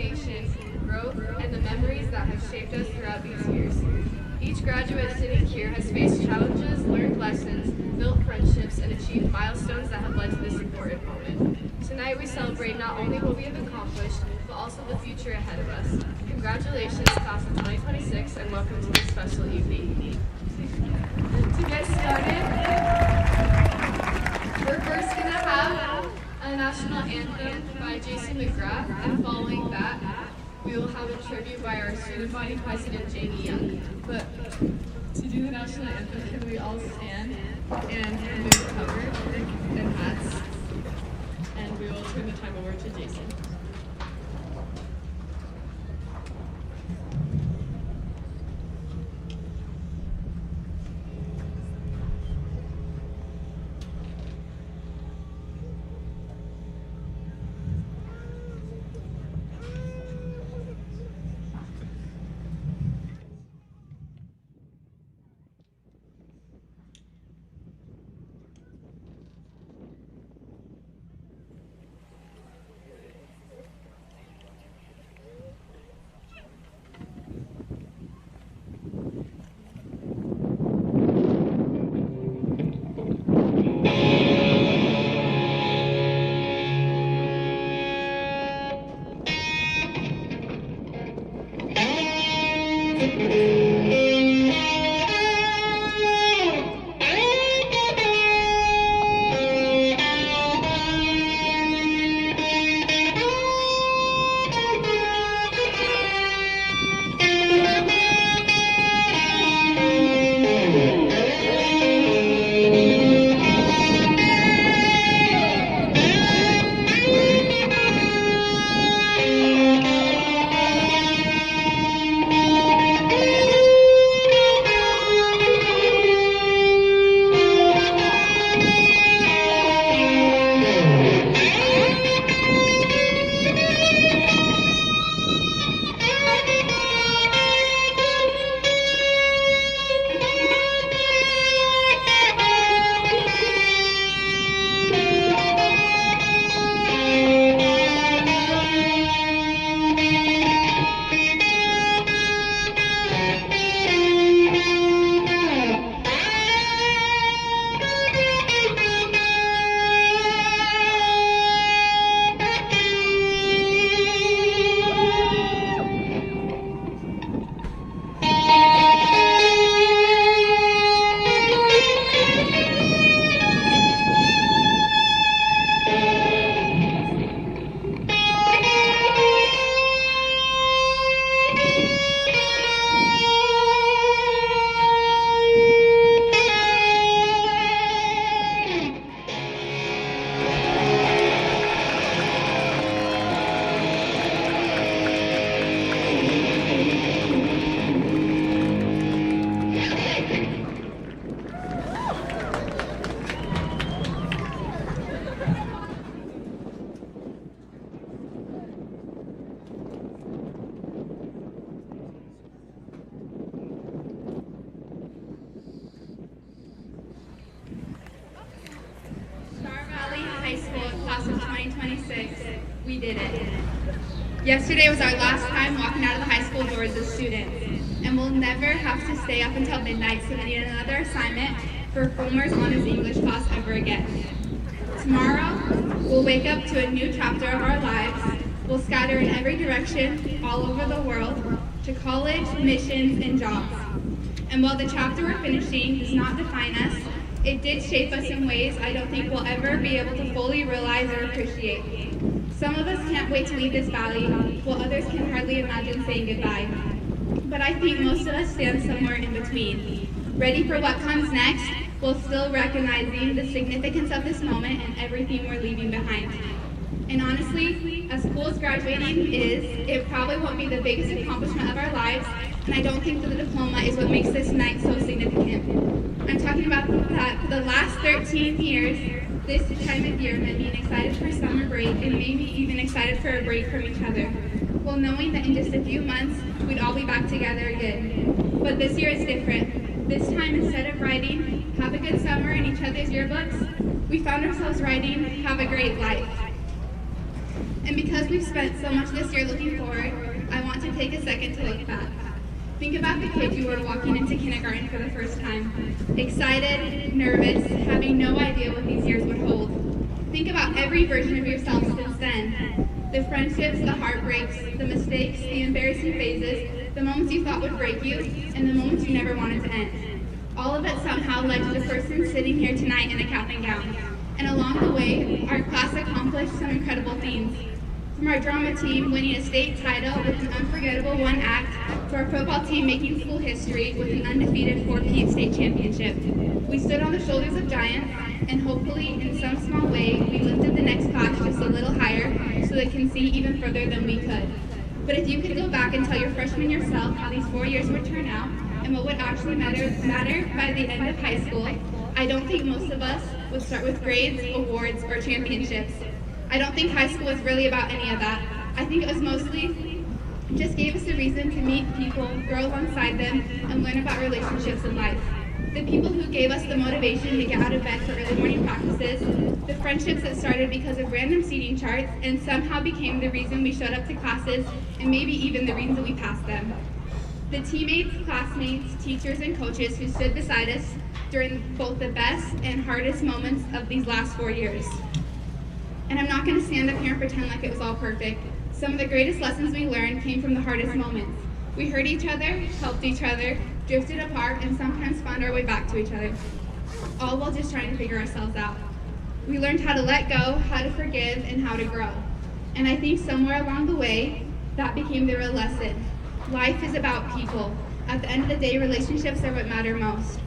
determination, growth, and the memories that have shaped us throughout these years. Each graduate sitting here has faced challenges, learned lessons, built friendships, and achieved milestones that have led to this important moment. Tonight we celebrate not only what we have accomplished, but also the future ahead of us. Congratulations, class of 2026, and welcome to this special evening. To get started, we're first going to have a national anthem by Jason McGrath, and following that, we will have a tribute by our student body president, Jamie Young. But to do the national anthem, can we all stand and remove cover and hats? And we will turn the time over to Jason. Class of 2026, we did it. Yesterday was our last time walking out of the high school doors as students, and we'll never have to stay up until midnight submitting another assignment for Fulmer's Honors English class ever again. Tomorrow, we'll wake up to a new chapter of our lives. We'll scatter in every direction, all over the world, to college, missions, and jobs. And while the chapter we're finishing does not define us, it did shape us in ways I don't think we'll ever be able to fully realize or appreciate. Some of us can't wait to leave this valley, while others can hardly imagine saying goodbye. But I think most of us stand somewhere in between, ready for what comes next, while still recognizing the significance of this moment and everything we're leaving behind. And honestly, as cool as graduating is, it probably won't be the biggest accomplishment of our lives, and I don't think that the diploma is what makes this night so significant. I'm talking about that for the last 13 years, this time of year meant being excited for summer break and maybe even excited for a break from each other, while knowing that in just a few months, we'd all be back together again. But this year is different. This time, instead of writing, "Have a good summer" in each other's yearbooks, we found ourselves writing, "Have a great life." And because we've spent so much this year looking forward, I want to take a second to look back. Think about the kid you were walking into kindergarten for the first time. Excited, nervous, having no idea what these years would hold. Think about every version of yourself since then. The friendships, the heartbreaks, the mistakes, the embarrassing phases, the moments you thought would break you, and the moments you never wanted to end. All of it somehow led to the person sitting here tonight in a cap and gown. And along the way, our class accomplished some incredible things. From our drama team winning a state title with an unforgettable one act, to our football team making school history with an undefeated 4P state championship. We stood on the shoulders of giants, and hopefully, in some small way, we lifted the next class just a little higher so they can see even further than we could. But if you could go back and tell your freshman yourself how these 4 years would turn out, and what would actually matter by the end of high school, I don't think most of us would start with grades, awards, or championships. I don't think high school was really about any of that. I think it was mostly just gave us a reason to meet people, grow alongside them, and learn about relationships in life. The people who gave us the motivation to get out of bed for early morning practices, the friendships that started because of random seating charts and somehow became the reason we showed up to classes and maybe even the reason we passed them. The teammates, classmates, teachers, and coaches who stood beside us during both the best and hardest moments of these last 4 years. And I'm not going to stand up here and pretend like it was all perfect. Some of the greatest lessons we learned came from the hardest moments. We hurt each other, helped each other, drifted apart, and sometimes found our way back to each other, all while just trying to figure ourselves out. We learned how to let go, how to forgive, and how to grow. And I think somewhere along the way, that became the real lesson. Life is about people. At the end of the day, relationships are what matter most.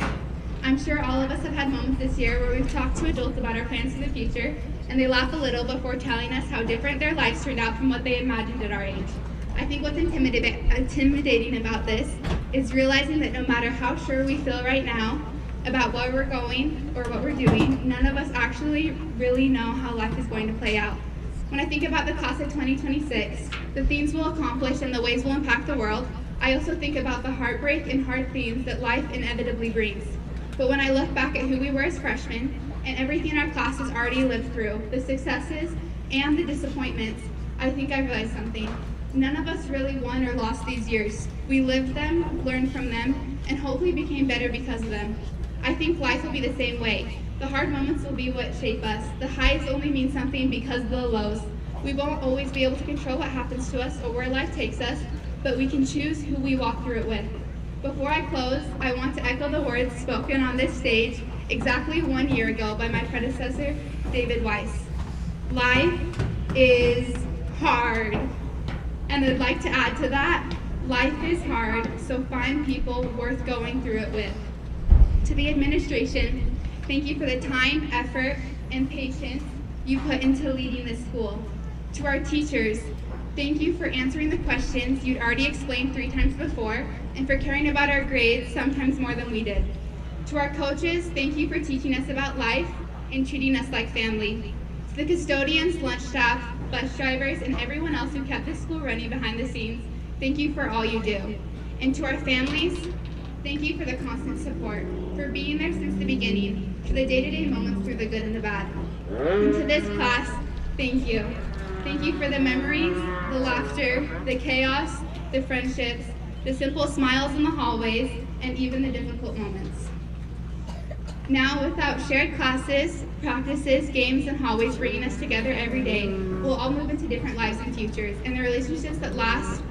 I'm sure all of us have had moments this year where we've talked to adults about our plans for the future, and they laugh a little before telling us how different their lives turned out from what they imagined at our age. I think what's intimidating about this is realizing that no matter how sure we feel right now about where we're going or what we're doing, none of us actually really know how life is going to play out. When I think about the class of 2026, the things we'll accomplish and the ways we'll impact the world, I also think about the heartbreak and hard things that life inevitably brings. But when I look back at who we were as freshmen and everything our class has already lived through, the successes and the disappointments, I think I realized something. None of us really won or lost these years. We lived them, learned from them, and hopefully became better because of them. I think life will be the same way. The hard moments will be what shape us. The highs only mean something because of the lows. We won't always be able to control what happens to us or where life takes us, but we can choose who we walk through it with. Before I close, I want to echo the words spoken on this stage exactly 1 year ago by my predecessor, David Weiss. Life is hard. And I'd like to add to that, life is hard, so find people worth going through it with. To the administration, thank you for the time, effort, and patience you put into leading this school. To our teachers, thank you for answering the questions you'd already explained 3 times before, and for caring about our grades sometimes more than we did. To our coaches, thank you for teaching us about life and treating us like family. To the custodians, lunch staff, bus drivers, and everyone else who kept this school running behind the scenes, thank you for all you do. And to our families, thank you for the constant support, for being there since the beginning, for the day-to-day moments through the good and the bad. And to this class, thank you. Thank you for the memories, the laughter, the chaos, the friendships, the simple smiles in the hallways, and even the difficult moments. Now, without shared classes, practices, games, and hallways bringing us together every day, we'll all move into different lives and futures, and the relationships that last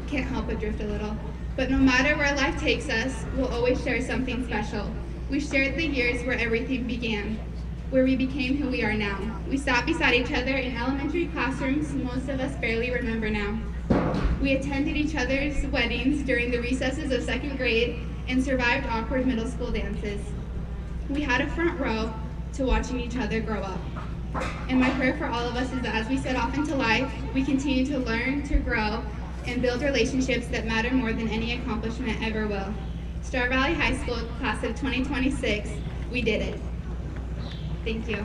can't help but drift a little. But no matter where life takes us, we'll always share something special. We shared the years where everything began, where we became who we are now. We sat beside each other in elementary classrooms most of us barely remember now. We attended each other's weddings during the recesses of 2nd grade and survived awkward middle school dances. We had a front row to watching each other grow up. And my prayer for all of us is that as we set off into life, we continue to learn, to grow, and build relationships that matter more than any accomplishment ever will. Star Valley High School, class of 2026, we did it. Thank you.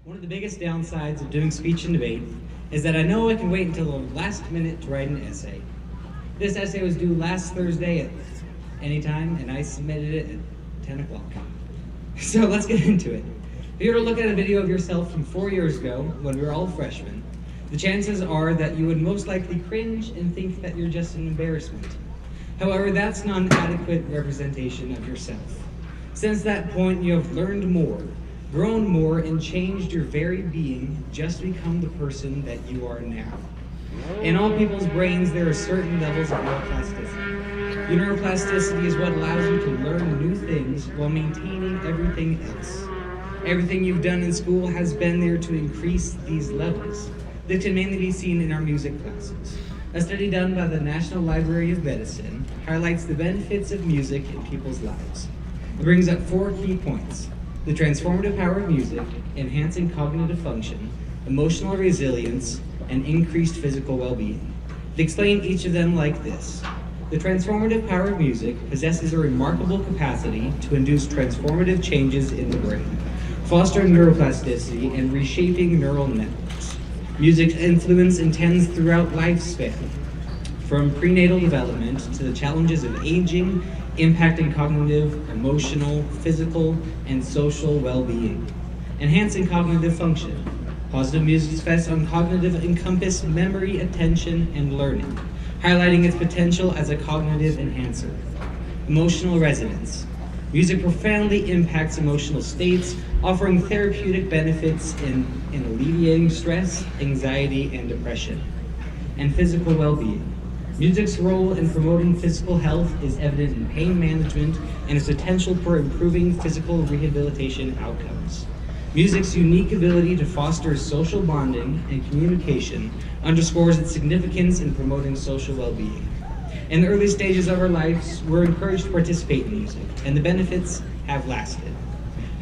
One of the biggest downsides of doing speech and debate is that I know I can wait until the last minute to write an essay. This essay was due last Thursday at any time, and I submitted it at 10 o'clock. So let's get into it. If you were to look at a video of yourself from 4 years ago, when we were all freshmen, the chances are that you would most likely cringe and think that you're just an embarrassment. However, that's not an adequate representation of yourself. Since that point, you have learned more, grown more, and changed your very being just to become the person that you are now. In all people's brains, there are certain levels of neuroplasticity. Your neuroplasticity is what allows you to learn new things while maintaining everything else. Everything you've done in school has been there to increase these levels. This can mainly be seen in our music classes. A study done by the National Library of Medicine highlights the benefits of music in people's lives. It brings up 4 key points: the transformative power of music, enhancing cognitive function, emotional resilience, and increased physical well-being. They explain each of them like this. The transformative power of music possesses a remarkable capacity to induce transformative changes in the brain, fostering neuroplasticity and reshaping neural networks. Music's influence intends throughout lifespan, from prenatal development to the challenges of aging, impacting cognitive, emotional, physical, and social well-being. Enhancing cognitive function. Positive music's effects on cognitive encompass memory, attention, and learning, highlighting its potential as a cognitive enhancer. Emotional resonance. Music profoundly impacts emotional states, offering therapeutic benefits in alleviating stress, anxiety, and depression. And physical well-being. Music's role in promoting physical health is evident in pain management and its potential for improving physical rehabilitation outcomes. Music's unique ability to foster social bonding and communication underscores its significance in promoting social well-being. In the early stages of our lives, we're encouraged to participate in music, and the benefits have lasted.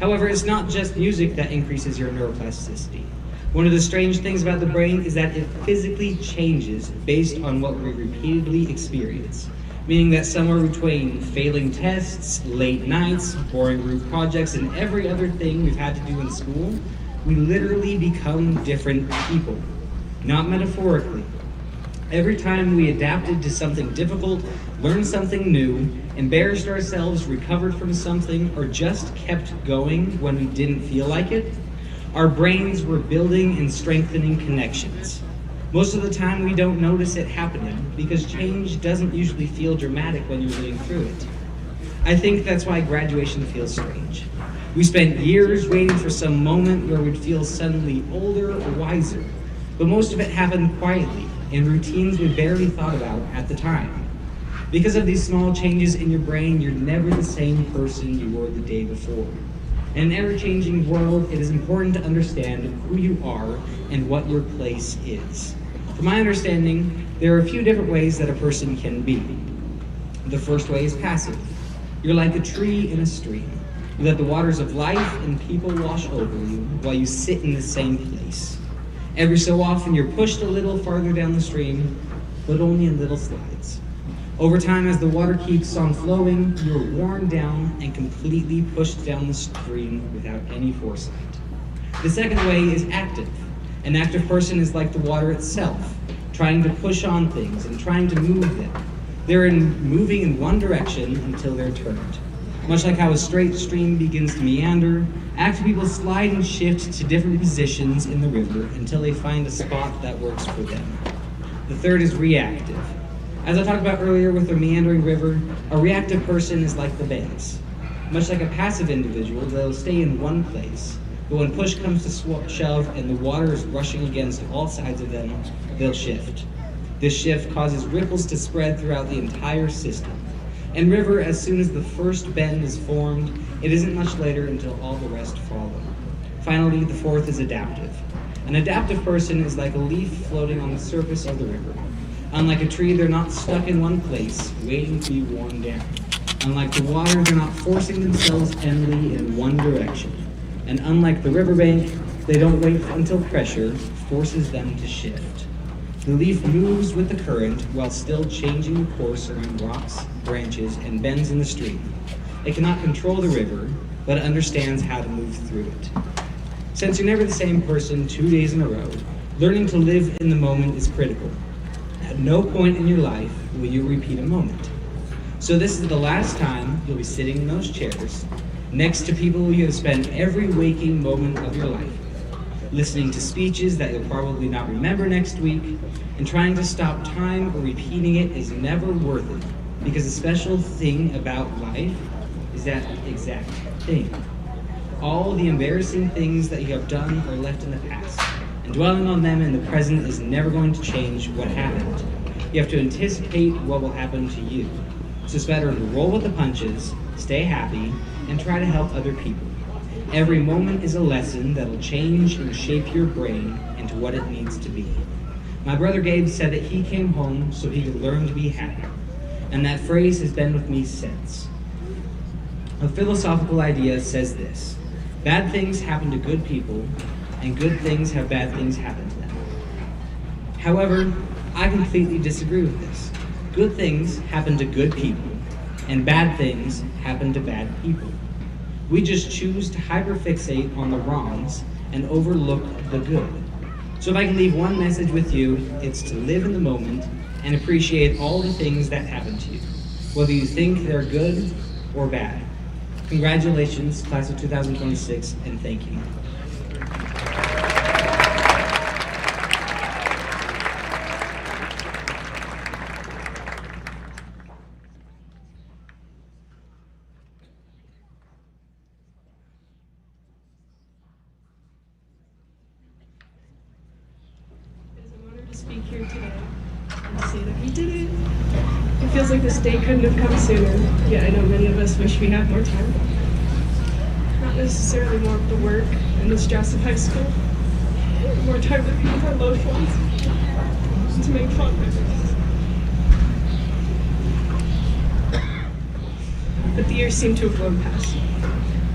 However, it's not just music that increases your neuroplasticity. One of the strange things about the brain is that it physically changes based on what we repeatedly experience, meaning that somewhere between failing tests, late nights, boring group projects, and every other thing we've had to do in school, we literally become different people, not metaphorically. Every time we adapted to something difficult, learned something new, embarrassed ourselves, recovered from something, or just kept going when we didn't feel like it, our brains were building and strengthening connections. Most of the time we don't notice it happening because change doesn't usually feel dramatic when you're living through it. I think that's why graduation feels strange. We spent years waiting for some moment where we'd feel suddenly older or wiser, but most of it happened quietly in routines we barely thought about at the time. Because of these small changes in your brain, you're never the same person you were the day before. In an ever-changing world, it is important to understand who you are and what your place is. From my understanding, there are a few different ways that a person can be. The first way is passive. You're like a tree in a stream. You let the waters of life and people wash over you while you sit in the same place. Every so often, you're pushed a little farther down the stream, but only in little slides. Over time, as the water keeps on flowing, you're worn down and completely pushed down the stream without any foresight. The second way is active. An active person is like the water itself, trying to push on things and trying to move them. They're moving in one direction until they're turned. Much like how a straight stream begins to meander, active people slide and shift to different positions in the river until they find a spot that works for them. The third is reactive. As I talked about earlier with the meandering river, a reactive person is like the banks. Much like a passive individual, they'll stay in one place, but when push comes to shove and the water is rushing against all sides of them, they'll shift. This shift causes ripples to spread throughout the entire system. In river, as soon as the first bend is formed, it isn't much later until all the rest follow. Finally, the fourth is adaptive. An adaptive person is like a leaf floating on the surface of the river. Unlike a tree, they're not stuck in one place, waiting to be worn down. Unlike the water, they're not forcing themselves endlessly in one direction. And unlike the riverbank, they don't wait until pressure forces them to shift. The leaf moves with the current while still changing course around rocks, branches, and bends in the stream. It cannot control the river, but it understands how to move through it. Since you're never the same person 2 days in a row, learning to live in the moment is critical. At no point in your life will you repeat a moment. So this is the last time you'll be sitting in those chairs next to people you have spent every waking moment of your life, listening to speeches that you'll probably not remember next week, and trying to stop time or repeating it is never worth it, because the special thing about life is that exact thing. All the embarrassing things that you have done are left in the past, and dwelling on them in the present is never going to change what happened. You have to anticipate what will happen to you. So it's better to roll with the punches, stay happy, and try to help other people. Every moment is a lesson that'll change and shape your brain into what it needs to be. My brother Gabe said that he came home so he could learn to be happy, and that phrase has been with me since. A philosophical idea says this: bad things happen to good people, and good things have bad things happen to them. However, I completely disagree with this. Good things happen to good people, and bad things happen to bad people. We just choose to hyperfixate on the wrongs and overlook the good. So if I can leave one message with you, it's to live in the moment and appreciate all the things that happen to you, whether you think they're good or bad. Congratulations, class of 2026, and thank you. It is an honor to speak here today and to say that we did it. It feels like this day couldn't have come sooner, yet I know many of us wish we had more time. Not necessarily more of the work and the stress of high school, more time to be with our loved ones, and to make fun memories. But the years seem to have flown past.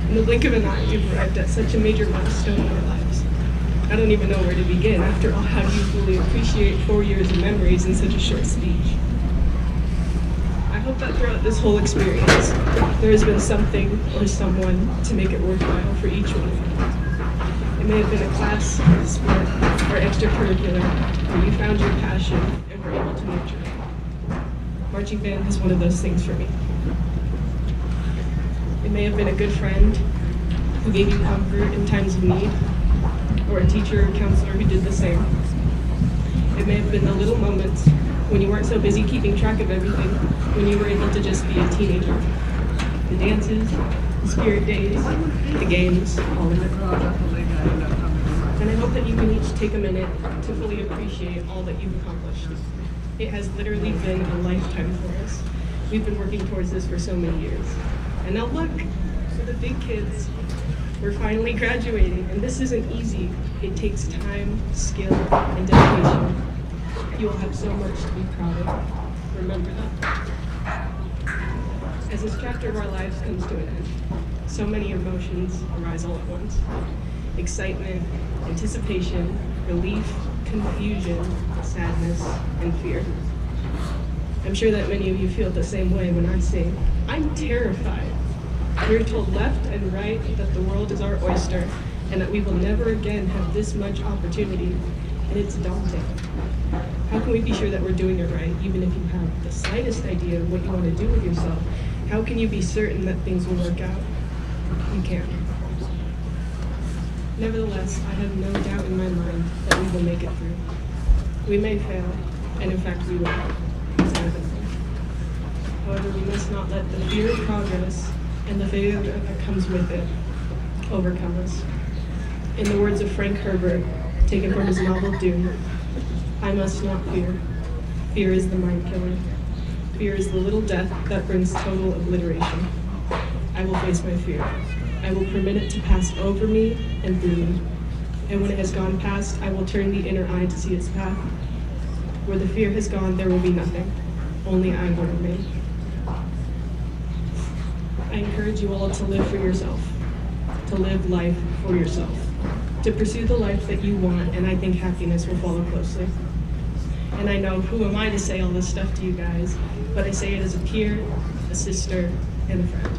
In the blink of an eye, we've arrived at such a major milestone in our lives. I don't even know where to begin. After all, how do you fully appreciate 4 years of memories in such a short speech? I hope that throughout this whole experience, there has been something or someone to make it worthwhile for each one of you. It may have been a class, a sport, or extracurricular where you found your passion and were able to nurture it. Marching band is one of those things for me. It may have been a good friend who gave you comfort in times of need, or a teacher or counselor who did the same. It may have been the little moments when you weren't so busy keeping track of everything, when you were able to just be a teenager. The dances, the spirit days, the games, all of it. And I hope that you can each take a minute to fully appreciate all that you've accomplished. It has literally been a lifetime for us. We've been working towards this for so many years. And now look, for the big kids, we're finally graduating, and this isn't easy. It takes time, skill, and dedication. You will have so much to be proud of. Remember that. As this chapter of our lives comes to an end, so many emotions arise all at once. Excitement, anticipation, relief, confusion, sadness, and fear. I'm sure that many of you feel the same way when I say, I'm terrified. We're told left and right that the world is our oyster and that we will never again have this much opportunity, and it's daunting. How can we be sure that we're doing it right, even if you have the slightest idea of what you want to do with yourself? How can you be certain that things will work out? You can't. Nevertheless, I have no doubt in my mind that we will make it through. We may fail, and in fact we will. However, we must not let the fear of progress and the failure that comes with it overcome us. In the words of Frank Herbert, taken from his novel Dune, I must not fear. Fear is the mind killer. Fear is the little death that brings total obliteration. I will face my fear. I will permit it to pass over me and through me. And when it has gone past, I will turn the inner eye to see its path. Where the fear has gone, there will be nothing. Only I will remain. I encourage you all to live for yourself, to live life for yourself, to pursue the life that you want, and I think happiness will follow closely. And I know, who am I to say all this stuff to you guys, but I say it as a peer, a sister, and a friend.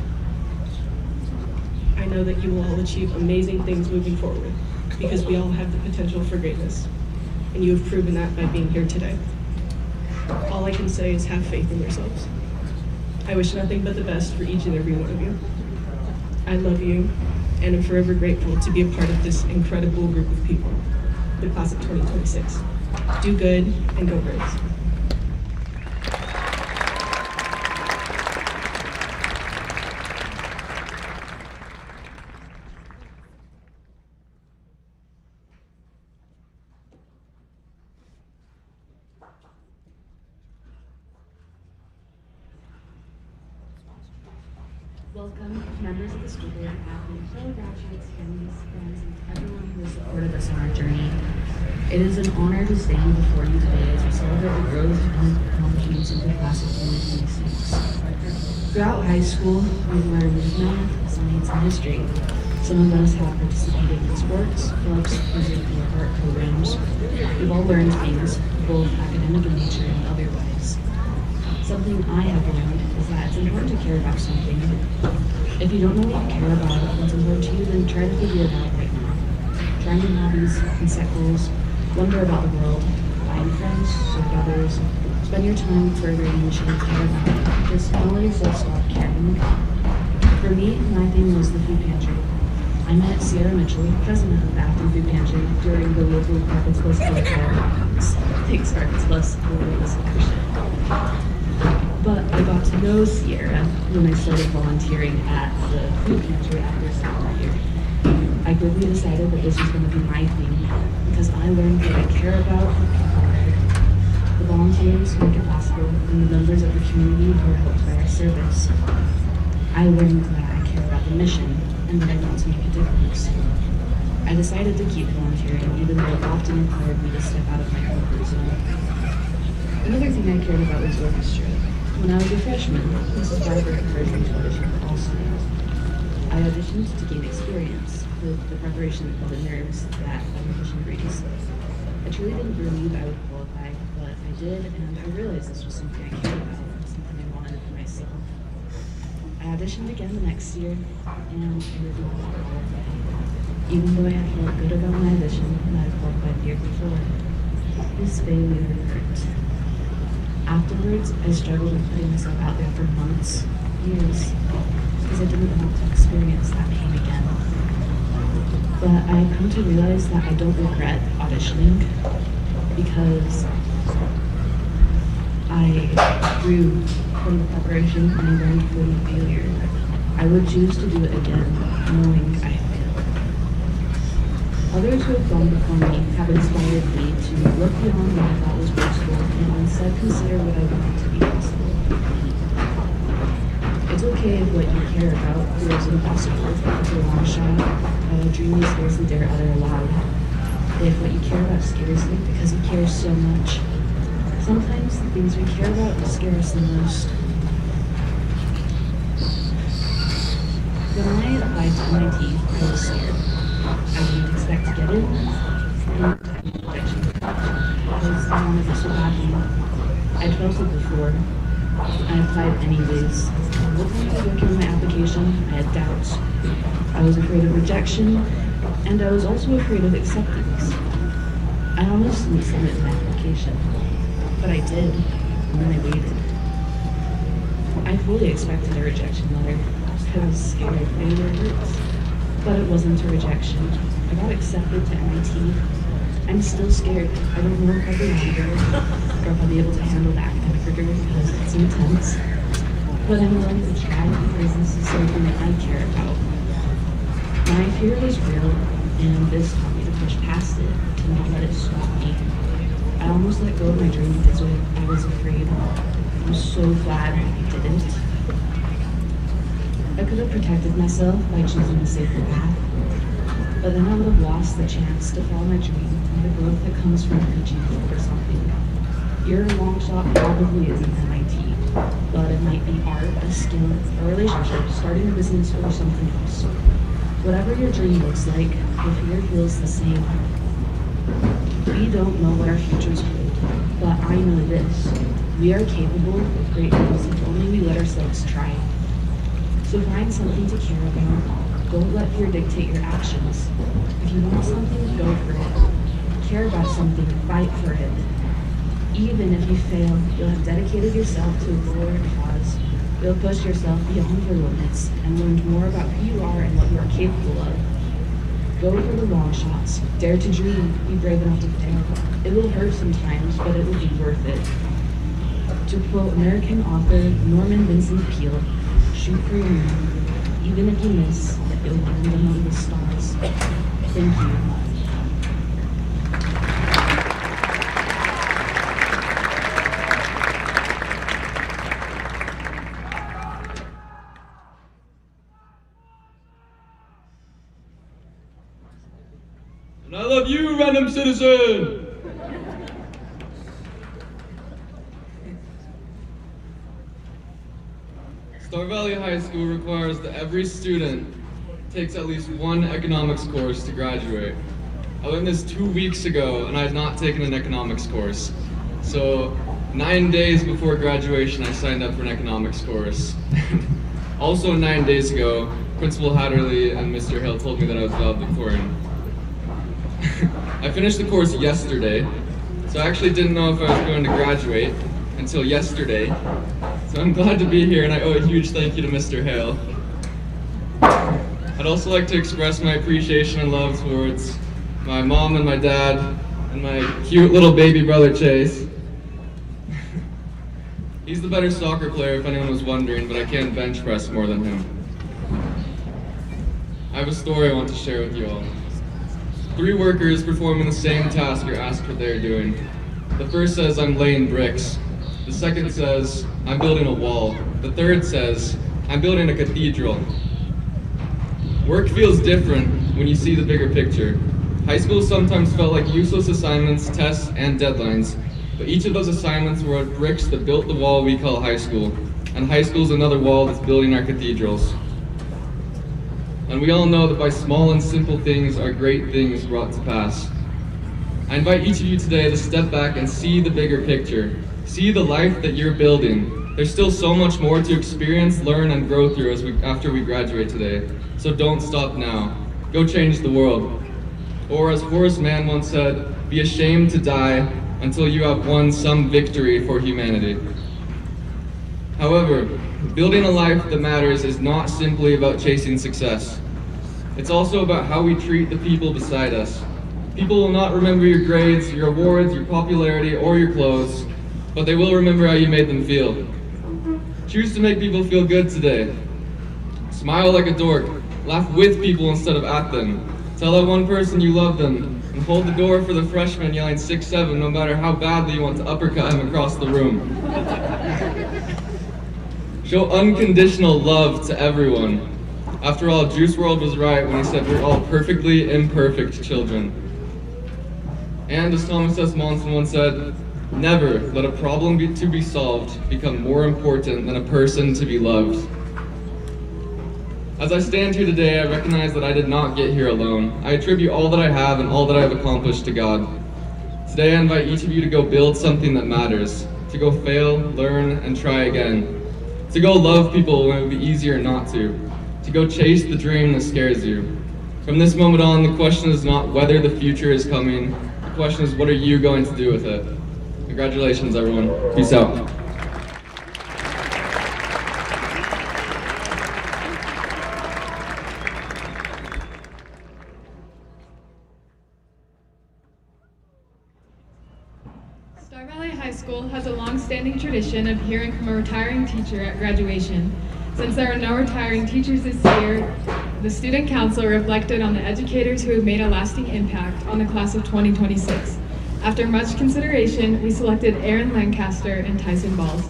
I know that you will all achieve amazing things moving forward. because we all have the potential for greatness, and you have proven that by being here today. All I can say is have faith in yourselves. I wish nothing but the best for each and every one of you. I love you, and am forever grateful to be a part of this incredible group of people, the class of 2026. Do good and go Birds. Welcome, members of the school board, faculty, fellow graduates, families, friends, and everyone who has supported us on our journey. It is an honor to stand before you today as we celebrate the growth and accomplishments of the class of 2026. Throughout high school, we've learned math, science, and history. Some of us have participated in sports, clubs, music, or art programs. We've all learned things, both academic in nature and otherwise. Something I have learned is that it's important to care about something. If you don't know what you care about, what's important to you, then try to figure it out right now. Try new hobbies and set goals. Wonder about the world. Find friends, serve others. Spend your time furthering what you care about. Just always stop caring. For me, my thing was the food pantry. I met Sierra Mitchell, president of the Afton Food Pantry, during the local Carpets Plus Club Thanks, Carpets Plus Scholarship. But I got to know Sierra when I started volunteering at the food pantry after sophomore year. I quickly decided that this was going to be my thing because I learned what I care about, the volunteers who make it possible, and the members of the community who are helped by our service. I learned that I care about the mission and that I want to make a difference. I decided to keep volunteering even though it often required me to step out of my comfort zone. Another thing I cared about was orchestra. When I was a freshman, Mrs. Barber encouraged me to audition for all students. I auditioned to gain experience with the preparation of the nerves that audition brings. I truly didn't believe I would qualify, but I did, and I realized this was something I cared about, something I wanted for myself. I auditioned again the next year, and I really wanted to qualify. Even though I had felt good about my audition and I had qualified the year before, this failure hurt. Afterwards, I struggled with putting myself out there for months, years, because I didn't want to experience that pain again. But I have come to realize that I don't regret auditioning because I grew from the preparation and I learned from the failure. I would choose to do it again, knowing I failed. Others who have gone before me have inspired me to look beyond what I thought was possible and instead consider what I want to be possible. It's okay if what you care about feels impossible, if it's a long shot, a dream you scarcely dare utter aloud. If what you care about scares you because you care so much. Sometimes the things we care about scare us the most. When I applied to MIT, I was scared. I didn't expect to get in, and because I wanted it so badly. I'd felt it before. I applied anyways. Looking at working on my application, I had doubts. I was afraid of rejection, and I was also afraid of acceptance. I almost didn't submit my application, but I did, and then I waited. I fully expected a rejection letter. I was scared failure hurts. But it wasn't a rejection. I got accepted to MIT. I'm still scared. I don't know if I'll be able or if I'll be able to handle the academic rigor because it's intense. But I'm willing to try because this is something that I care about. My fear was real, and this taught me to push past it, to not let it stop me. I almost let go of my dream because I was afraid. I'm so glad I didn't. I could have protected myself by choosing a safer path, but then I would have lost the chance to follow my dream and the growth that comes from reaching for something. Your long shot probably isn't MIT, but it might be art, a skill, a relationship, starting a business, or something else. Whatever your dream looks like, the fear feels the same. We don't know what our futures hold, but I know this. We are capable of great things if only we let ourselves try. So find something to care about, Don't let fear dictate your actions. If you want something, go for it. Care about something, fight for it. Even if you fail, you'll have dedicated yourself to a goal or cause. You'll push yourself beyond your limits and learn more about who you are and what you are capable of. Go for the long shots. Dare to dream. Be brave enough to fail. It will hurt sometimes, but it will be worth it. To quote American author Norman Vincent Peale, shoot for your moon. Even if you miss, you'll land among the stars. Thank you. And I love you, random citizen! Star Valley High School requires that every student takes at least one economics course to graduate. I learned this 2 weeks ago and I had not taken an economics course. So 9 days before graduation I signed up for an economics course. Also 9 days ago, Principal Hatterley and Mr. Hill told me that I was valedictorian. I finished the course yesterday, so I actually didn't know if I was going to graduate until yesterday. So I'm glad to be here and I owe a huge thank you to Mr. Hale. I'd also like to express my appreciation and love towards my mom and my dad and my cute little baby brother Chase. He's the better soccer player if anyone was wondering, but I can't bench press more than him. I have a story I want to share with you all. 3 workers performing the same task are asked what they're doing. The first says, I'm laying bricks. The second says, I'm building a wall. The third says, I'm building a cathedral. Work feels different when you see the bigger picture. High school sometimes felt like useless assignments, tests, and deadlines, but each of those assignments were bricks that built the wall we call high school, and high school is another wall that's building our cathedrals. And we all know that by small and simple things are great things brought to pass. I invite each of you today to step back and see the bigger picture. See the life that you're building. There's still so much more to experience, learn, and grow through after we graduate today. So don't stop now. Go change the world. Or as Horace Mann once said, be ashamed to die until you have won some victory for humanity. However, building a life that matters is not simply about chasing success. It's also about how we treat the people beside us. People will not remember your grades, your awards, your popularity, or your clothes, but they will remember how you made them feel. Choose to make people feel good today. Smile like a dork. Laugh with people instead of at them. Tell that one person you love them, and hold the door for the freshman yelling 6'7" no matter how badly you want to uppercut him across the room. Show unconditional love to everyone. After all, Juice WRLD was right when he said we're all perfectly imperfect children. And as Thomas S. Monson once said, never let a problem to be solved become more important than a person to be loved. As I stand here today, I recognize that I did not get here alone. I attribute all that I have and all that I have accomplished to God. Today I invite each of you to go build something that matters, to go fail, learn, and try again, to go love people when it would be easier not to go chase the dream that scares you. From this moment on, the question is not whether the future is coming, the question is what are you going to do with it? Congratulations, everyone. Peace out. Star Valley High School has a long-standing tradition of hearing from a retiring teacher at graduation. Since there are no retiring teachers this year, the Student Council reflected on the educators who have made a lasting impact on the class of 2026. After much consideration, we selected Aaron Lancaster and Tyson Balls.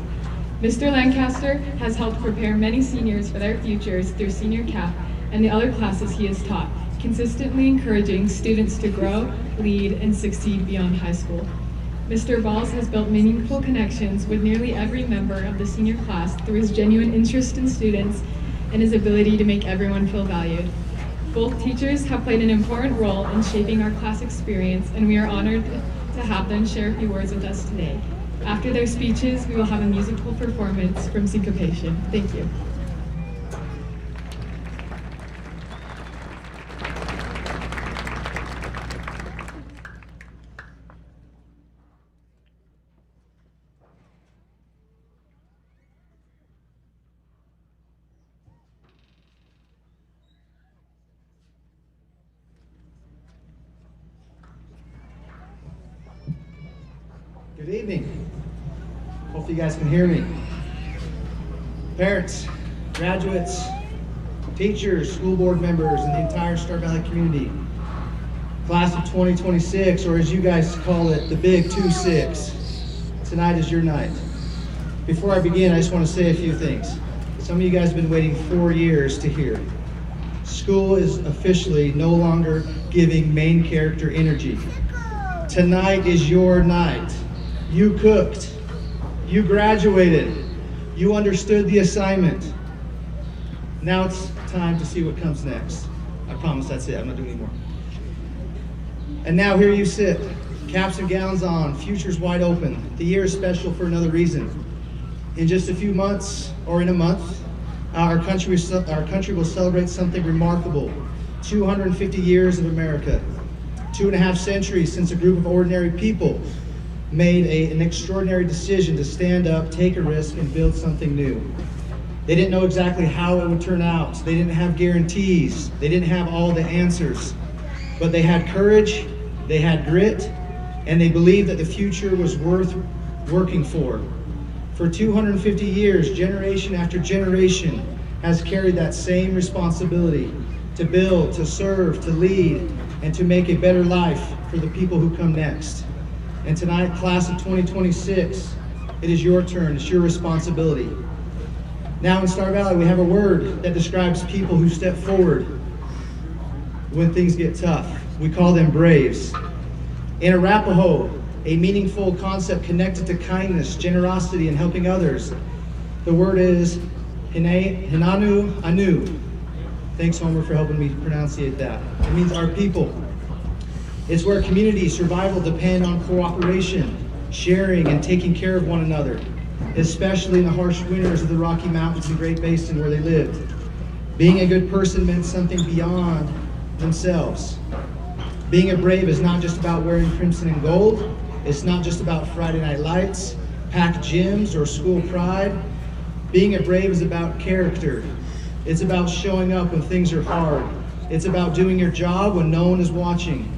Mr. Lancaster has helped prepare many seniors for their futures through Senior Cap and the other classes he has taught, consistently encouraging students to grow, lead, and succeed beyond high school. Mr. Balls has built meaningful connections with nearly every member of the senior class through his genuine interest in students and his ability to make everyone feel valued. Both teachers have played an important role in shaping our class experience, and we are honored to have them share a few words with us today. After their speeches, we will have a musical performance from Syncopation. Thank you. Good evening. Hopefully you guys can hear me. Parents, graduates, teachers, school board members, and the entire Star Valley community. Class of 2026, or as you guys call it, the Big 2-6. Tonight is your night. Before I begin, I just want to say a few things. Some of you guys have been waiting 4 years to hear. School is officially no longer giving main character energy. Tonight is your night. You cooked. You graduated. You understood the assignment. Now it's time to see what comes next. I promise that's it. I'm not doing any more. And now here you sit, caps and gowns on, futures wide open. The year is special for another reason. In just a few months, or in a month, our country will celebrate something remarkable. 250 years of America. 2.5 centuries since a group of ordinary people made an extraordinary decision to stand up, take a risk, and build something new. They didn't know exactly how it would turn out. They didn't have guarantees. They didn't have all the answers. But they had courage, they had grit, and they believed that the future was worth working for. For 250 years, generation after generation has carried that same responsibility to build, to serve, to lead, and to make a better life for the people who come next. And tonight, class of 2026, it is your turn, it's your responsibility. Now in Star Valley, we have a word that describes people who step forward when things get tough. We call them braves. In Arapaho, a meaningful concept connected to kindness, generosity, and helping others. The word is Hinanu Anu. Thanks, Homer, for helping me pronunciate that. It means our people. It's where community survival depend on cooperation, sharing, and taking care of one another, especially in the harsh winters of the Rocky Mountains and Great Basin where they lived. Being a good person meant something beyond themselves. Being a brave is not just about wearing crimson and gold. It's not just about Friday night lights, packed gyms, or school pride. Being a brave is about character. It's about showing up when things are hard. It's about doing your job when no one is watching.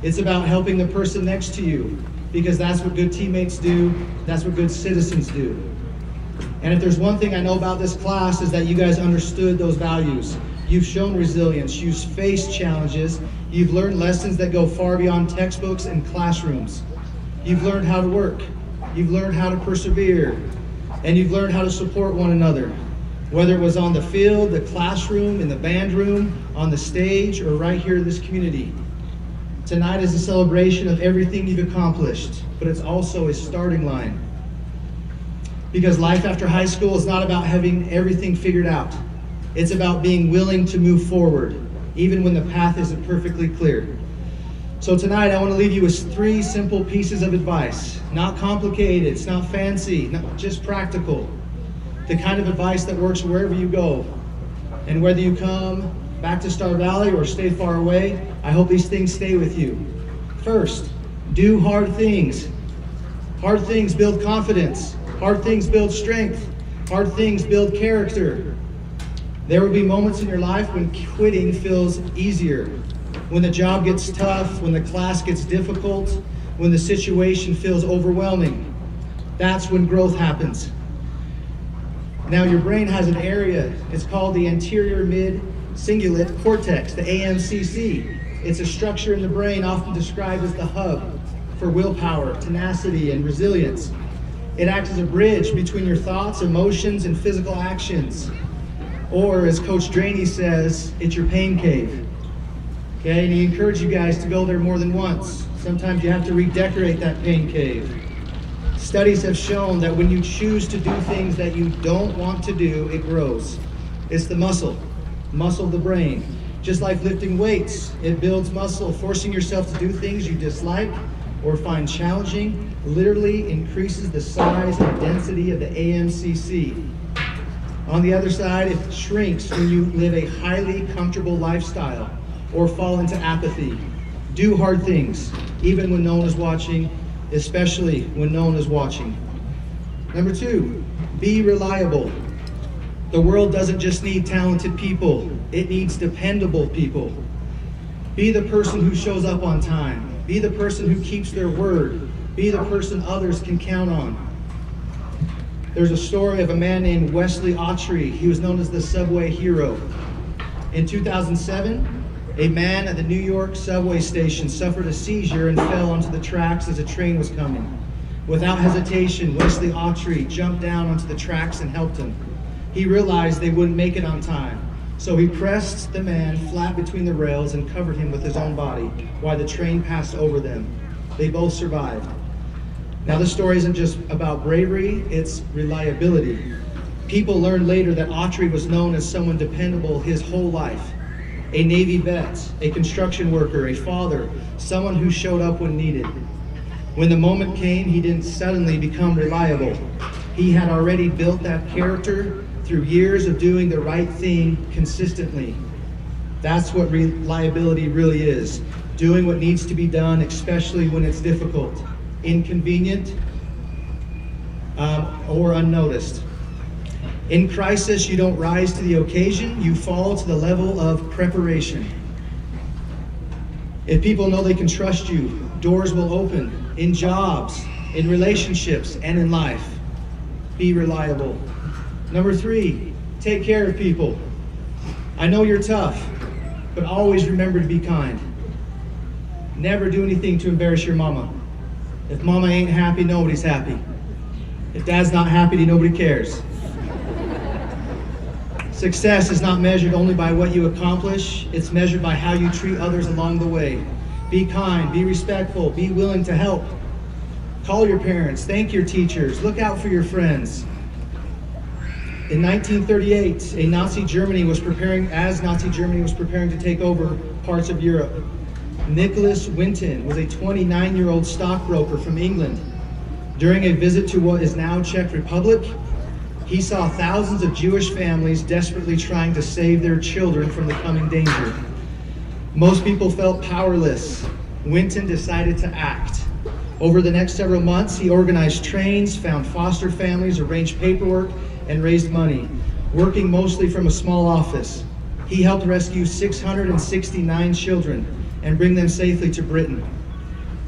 It's about helping the person next to you, because that's what good teammates do. That's what good citizens do. And if there's one thing I know about this class is that you guys understood those values. You've shown resilience, you've faced challenges, you've learned lessons that go far beyond textbooks and classrooms. You've learned how to work, you've learned how to persevere, and you've learned how to support one another. Whether it was on the field, the classroom, in the band room, on the stage, or right here in this community. Tonight is a celebration of everything you've accomplished, but it's also a starting line. Because life after high school is not about having everything figured out. It's about being willing to move forward, even when the path isn't perfectly clear. So tonight I want to leave you with 3 simple pieces of advice. Not complicated, it's not fancy, just practical. The kind of advice that works wherever you go. And whether you come back to Star Valley or stay far away, I hope these things stay with you. First, do hard things. Hard things build confidence. Hard things build strength. Hard things build character. There will be moments in your life when quitting feels easier, when the job gets tough, when the class gets difficult, when the situation feels overwhelming. That's when growth happens. Now your brain has an area, it's called the anterior mid-cingulate cortex, the AMCC. It's a structure in the brain often described as the hub for willpower, tenacity, and resilience. It acts as a bridge between your thoughts, emotions, and physical actions. Or as Coach Draney says, it's your pain cave. Okay, and he encouraged you guys to go there more than once. Sometimes you have to redecorate that pain cave. Studies have shown that when you choose to do things that you don't want to do, it grows. It's the muscle of the brain. Just like lifting weights, it builds muscle. Forcing yourself to do things you dislike or find challenging literally increases the size and density of the AMCC. On the other side, it shrinks when you live a highly comfortable lifestyle or fall into apathy. Do hard things, even when no one is watching, especially when no one is watching. Number 2, be reliable. The world doesn't just need talented people, it needs dependable people. Be the person who shows up on time. Be the person who keeps their word. Be the person others can count on. There's a story of a man named Wesley Autry. He was known as the subway hero. In 2007, a man at the New York subway station suffered a seizure and fell onto the tracks as a train was coming. Without hesitation, Wesley Autry jumped down onto the tracks and helped him. He realized they wouldn't make it on time, so he pressed the man flat between the rails and covered him with his own body while the train passed over them. They both survived. Now, this story isn't just about bravery, it's reliability. People learned later that Autry was known as someone dependable his whole life. A Navy vet, a construction worker, a father, someone who showed up when needed. When the moment came, he didn't suddenly become reliable. He had already built that character through years of doing the right thing consistently. That's what reliability really is. Doing what needs to be done, especially when it's difficult, inconvenient, or unnoticed. In crisis, you don't rise to the occasion, you fall to the level of preparation. If people know they can trust you, doors will open in jobs, in relationships, and in life. Be reliable. Number 3, take care of people. I know you're tough, but always remember to be kind. Never do anything to embarrass your mama. If mama ain't happy, nobody's happy. If dad's not happy, nobody cares. Success is not measured only by what you accomplish, it's measured by how you treat others along the way. Be kind, be respectful, be willing to help. Call your parents, thank your teachers, look out for your friends. In 1938, as Nazi Germany was preparing to take over parts of Europe, Nicholas Winton was a 29-year-old stockbroker from England. During a visit to what is now Czech Republic, he saw thousands of Jewish families desperately trying to save their children from the coming danger. Most people felt powerless. Winton decided to act. Over the next several months, he organized trains, found foster families, arranged paperwork, and raised money, working mostly from a small office. He helped rescue 669 children and bring them safely to Britain.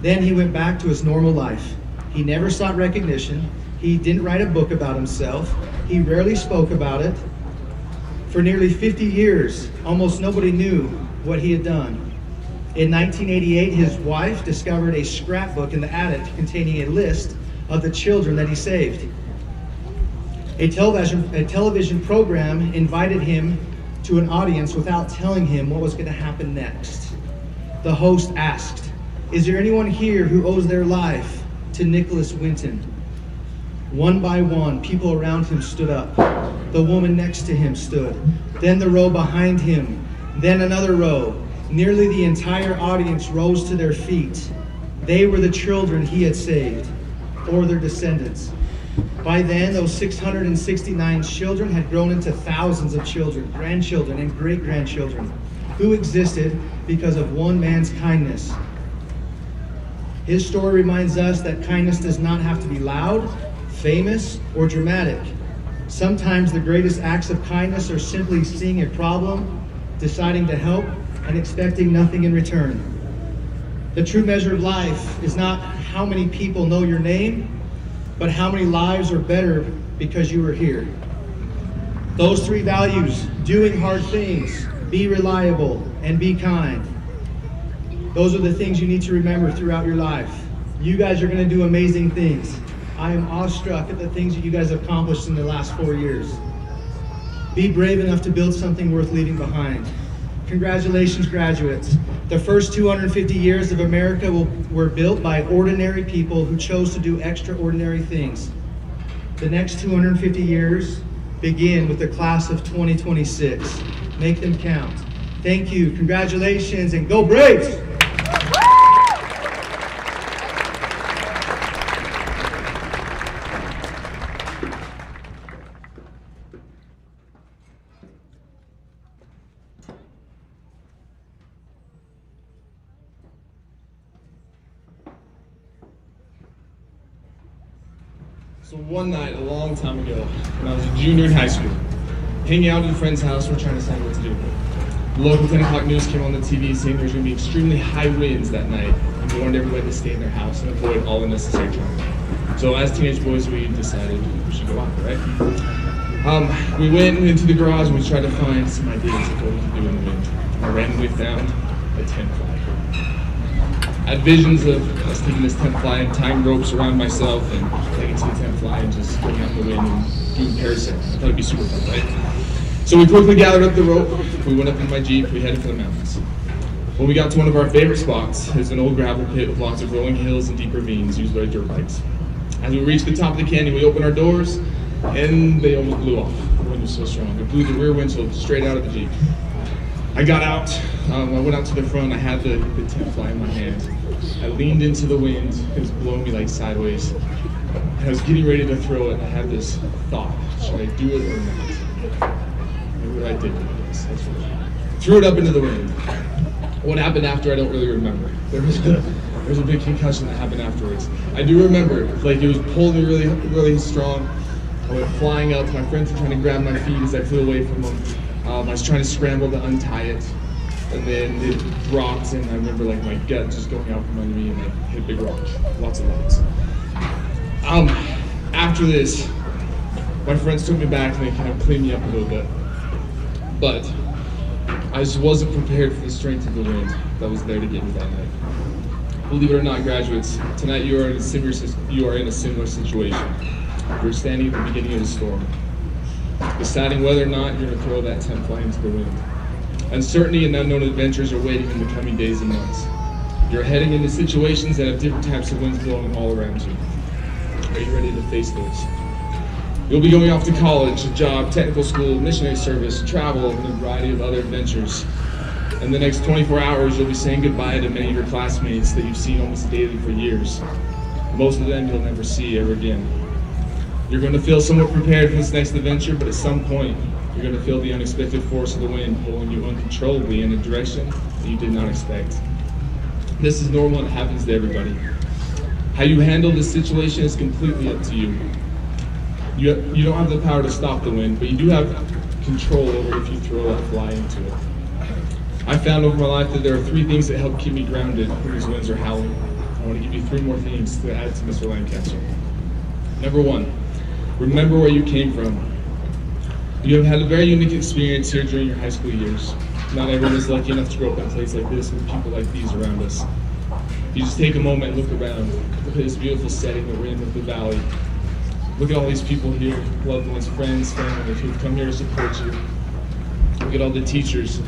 Then he went back to his normal life. He never sought recognition. He didn't write a book about himself. He rarely spoke about it. For nearly 50 years, almost nobody knew what he had done. In 1988, his wife discovered a scrapbook in the attic containing a list of the children that he saved. A television program invited him to an audience without telling him what was going to happen next. The host asked, "Is there anyone here who owes their life to Nicholas Winton?" One by one, people around him stood up. The woman next to him stood. Then the row behind him. Then another row. Nearly the entire audience rose to their feet. They were the children he had saved, or their descendants. By then, those 669 children had grown into thousands of children, grandchildren, and great-grandchildren, who existed because of one man's kindness. His story reminds us that kindness does not have to be loud, famous, or dramatic. Sometimes the greatest acts of kindness are simply seeing a problem, deciding to help, and expecting nothing in return. The true measure of life is not how many people know your name, but how many lives are better because you are here. Those 3 values, doing hard things, be reliable, and be kind. Those are the things you need to remember throughout your life. You guys are going to do amazing things. I am awestruck at the things that you guys have accomplished in the last 4 years. Be brave enough to build something worth leaving behind. Congratulations, graduates. The first 250 years of America were built by ordinary people who chose to do extraordinary things. The next 250 years begin with the class of 2026. Make them count. Thank you, congratulations, and go Braves! So one night, a long time ago, when I was a junior in high school, hanging out at a friend's house, we're trying to decide what to do. The local 10 o'clock news came on the TV saying there's going to be extremely high winds that night, and they wanted everybody to stay in their house and avoid all unnecessary travel. So as teenage boys, we decided we should go out, right? We went into the garage and we tried to find some ideas of what we could do in the wind. I randomly found a tent fly. I had visions of us taking this tent fly and tying ropes around myself and taking to the tent fly and just going out in the wind and doing parasail. I thought it'd be super fun, right? So we quickly gathered up the rope, we went up in my Jeep, we headed for the mountains. When we got to one of our favorite spots, there's an old gravel pit with lots of rolling hills and deep ravines used by dirt bikes. As we reached the top of the canyon, we opened our doors, and they almost blew off. The wind was so strong. It blew the rear windshield straight out of the Jeep. I got out, I went out to the front, I had the tent fly in my hand. I leaned into the wind, it was blowing me like sideways. And I was getting ready to throw it, and I had this thought, should I do it or not? And what I did was, I threw it up into the wind. What happened after, I don't really remember. There was a big concussion that happened afterwards. I do remember, like it was pulling me really, really strong. I went flying up, my friends were trying to grab my feet as I flew away from them. I was trying to scramble to untie it, and then it rocked, and I remember like my gut just going out from under me, and I hit a big rock, lots of lights. After this, my friends took me back and they kind of cleaned me up a little bit, but I just wasn't prepared for the strength of the wind that was there to get me that night. Believe it or not, graduates, tonight you are in a similar situation. You're standing at the beginning of the storm, deciding whether or not you're going to throw that tent fly into the wind. Uncertainty and unknown adventures are waiting in the coming days and months. You're heading into situations that have different types of winds blowing all around you. Are you ready to face those? You'll be going off to college, a job, technical school, missionary service, travel, and a variety of other adventures. In the next 24 hours, you'll be saying goodbye to many of your classmates that you've seen almost daily for years. Most of them you'll never see ever again. You're going to feel somewhat prepared for this next adventure, but at some point, you're going to feel the unexpected force of the wind pulling you uncontrollably in a direction that you did not expect. This is normal and it happens to everybody. How you handle this situation is completely up to you. You don't have the power to stop the wind, but you do have control over if you throw that fly into it. I found over my life that there are 3 things that help keep me grounded when these winds are howling. I want to give you 3 more things to add to Mr. Lancaster. Number 1, remember where you came from. You have had a very unique experience here during your high school years. Not everyone is lucky enough to grow up in a place like this with people like these around us. You just take a moment and look around. Look at this beautiful setting that we're in with the valley. Look at all these people here, loved ones, friends, family who've come here to support you. Look at all the teachers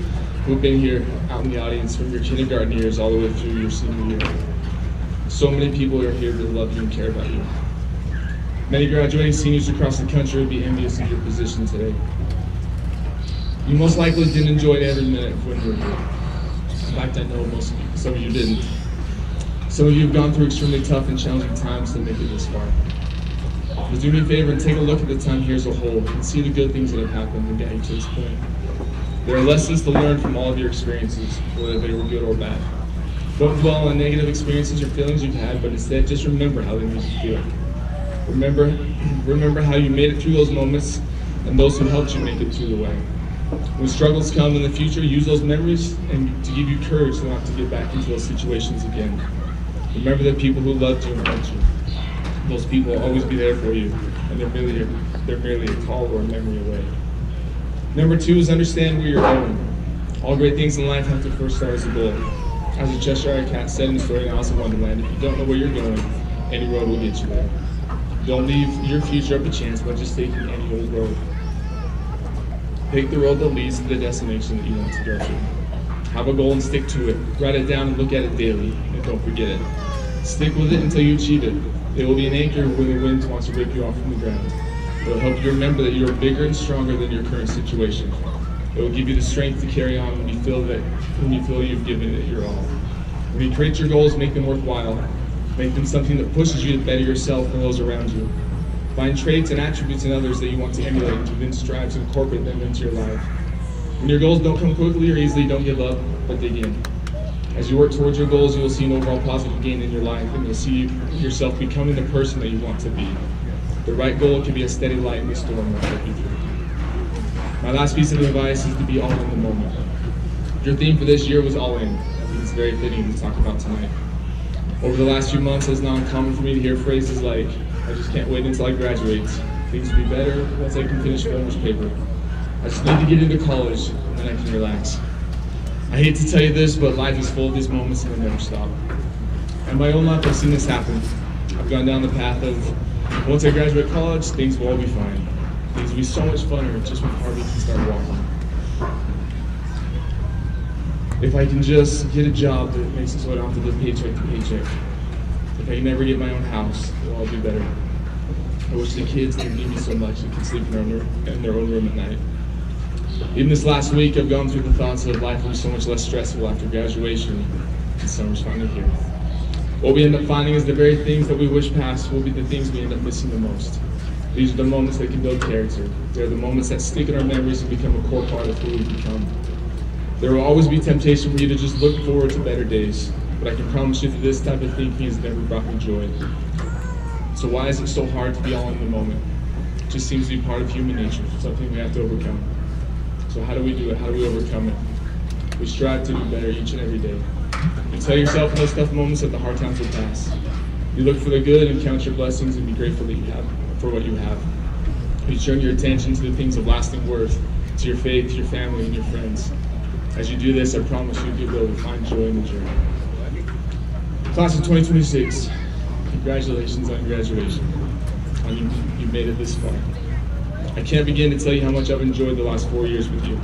who've been here out in the audience from your kindergarten years all the way through your senior year. So many people are here to love you and care about you. Many graduating seniors across the country would be envious of your position today. You most likely didn't enjoy every minute of when you were here. In fact, I know some of you didn't. Some of you have gone through extremely tough and challenging times to make it this far. But do me a favor and take a look at the time here as a whole and see the good things that have happened and got you to this point. There are lessons to learn from all of your experiences, whether they were good or bad. Don't dwell on negative experiences or feelings you've had, but instead just remember how they made you feel. Remember how you made it through those moments and those who helped you make it through the way. When struggles come in the future, use those memories and to give you courage not to get back into those situations again. Remember the people who loved you and helped you. Those people will always be there for you, and they're merely a call or a memory away. Number 2 is understand where you're going. All great things in life have to first start as a goal. As the Cheshire Cat said in the story Alice in Wonderland, if you don't know where you're going, any road will get you there. Don't leave your future up to chance by just taking any old road. Pick the road that leads to the destination that you want to go to. Have a goal and stick to it. Write it down and look at it daily, and don't forget it. Stick with it until you achieve it. It will be an anchor when the wind wants to rip you off from the ground. It will help you remember that you are bigger and stronger than your current situation. It will give you the strength to carry on when you feel you've given it your all. When you create your goals, make them worthwhile. Make them something that pushes you to better yourself and those around you. Find traits and attributes in others that you want to emulate and then strive to incorporate them into your life. When your goals don't come quickly or easily, don't give up, but dig in. As you work towards your goals, you will see an overall positive gain in your life, and you'll see yourself becoming the person that you want to be. The right goal can be a steady light in the storm that will take you through. My last piece of advice is to be all in the moment. Your theme for this year was all in. I think it's very fitting to talk about tonight. Over the last few months, it's not uncommon for me to hear phrases like, I just can't wait until I graduate. Things will be better once I can finish one more paper. I just need to get into college, and then I can relax. I hate to tell you this, but life is full of these moments and they never stop. In my own life, I've seen this happen. I've gone down the path of, once I graduate college, things will all be fine. Things will be so much funner just when Harvey can start walking. If I can just get a job that makes it so I don't have to live paycheck to paycheck. If I can never get my own house, it'll all be better. I wish the kids didn't need me so much and could sleep in their own room at night. Even this last week, I've gone through the thoughts that life will be so much less stressful after graduation, and summer's finally here. What we end up finding is the very things that we wish past will be the things we end up missing the most. These are the moments that can build character. They're the moments that stick in our memories and become a core part of who we become. There will always be temptation for you to just look forward to better days, but I can promise you that this type of thinking has never brought me joy. So why is it so hard to be all in the moment? It just seems to be part of human nature, something we have to overcome. So how do we do it? How do we overcome it? We strive to do better each and every day. You tell yourself in those tough moments that the hard times will pass. You look for the good and count your blessings and be grateful that you have for what you have. You turn your attention to the things of lasting worth, to your faith, your family, and your friends. As you do this, I promise you'll be able to find joy in the journey. Class of 2026, congratulations on graduation. You've made it this far. I can't begin to tell you how much I've enjoyed the last 4 years with you.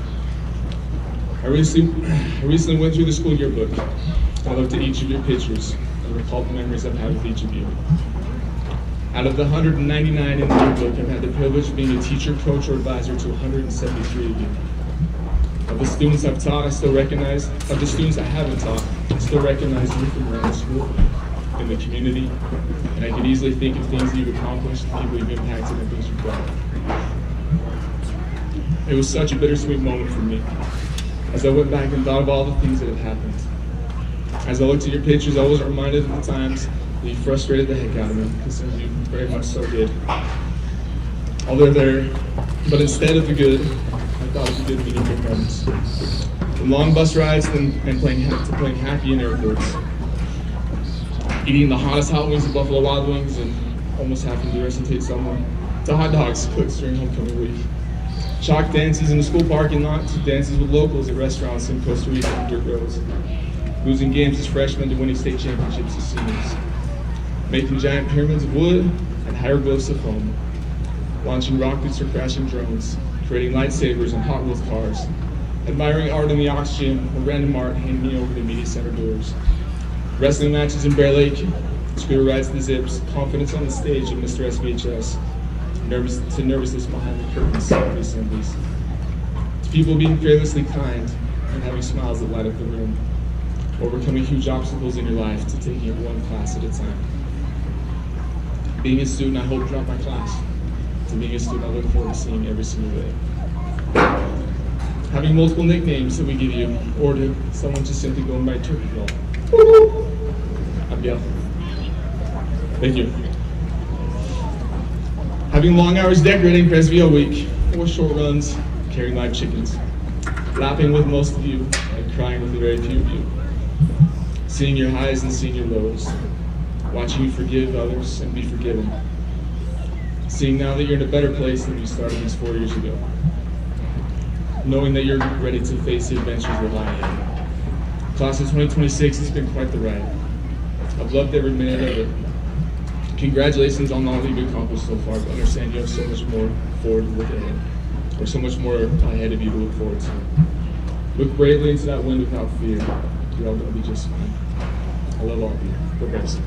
I recently went through the school yearbook. I looked at each of your pictures and recalled the memories I've had with each of you. Out of the 199 in the yearbook, I've had the privilege of being a teacher, coach, or advisor to 173 of you. Of the students I've taught, I still recognize, of the students I haven't taught, I still recognize you from around the school, in the community, and I could easily think of things that you've accomplished, people you've impacted, and things you've done. It was such a bittersweet moment for me, as I went back and thought of all the things that have happened. As I looked at your pictures, I was reminded of the times that you frustrated the heck out of me, because you very much so did. All they're there, but instead of the good, I thought of the good meaningful moments. From long bus rides and playing hacky in airports. Eating the hottest hot wings at Buffalo Wild Wings and almost having to resuscitate someone, to hot dogs cooked during homecoming week. Chalk dances in the school parking lot, to dances with locals at restaurants in Costa Rica and dirt roads. Losing games as freshmen to winning state championships as seniors. Making giant pyramids of wood and hieroglyphs of foam. Launching rockets or crashing drones. Creating lightsabers and Hot Wheels cars. Admiring art in the Oxygen or random art hanging me over the media center doors. Wrestling matches in Bear Lake, scooter rides to the Zips, confidence on the stage of Mr. SVHS, nervousness behind the curtains of the assemblies. To people being fearlessly kind and having smiles that light up the room. Overcoming huge obstacles in your life to taking it one class at a time. Being a student, I hope throughout my class. To being a student, I look forward to seeing every single day. Having multiple nicknames that we give you, or to someone just simply going by Turkey Girl. Abiel. Thank you. Having long hours decorating Presbyterian Week, or short runs carrying live chickens. Laughing with most of you and crying with a very few of you. Seeing your highs and seeing your lows. Watching you forgive others and be forgiven. Seeing now that you're in a better place than you started these 4 years ago. Knowing that you're ready to face the adventures that lie ahead. Class of 2026 has been quite the ride. I've loved every minute of it. Congratulations on all that you've accomplished so far, but understand you have so much more forward to look ahead, or so much more ahead of you to look forward to. Look bravely into that wind without fear. You're all going to be just fine. I love all of you. Go Bears.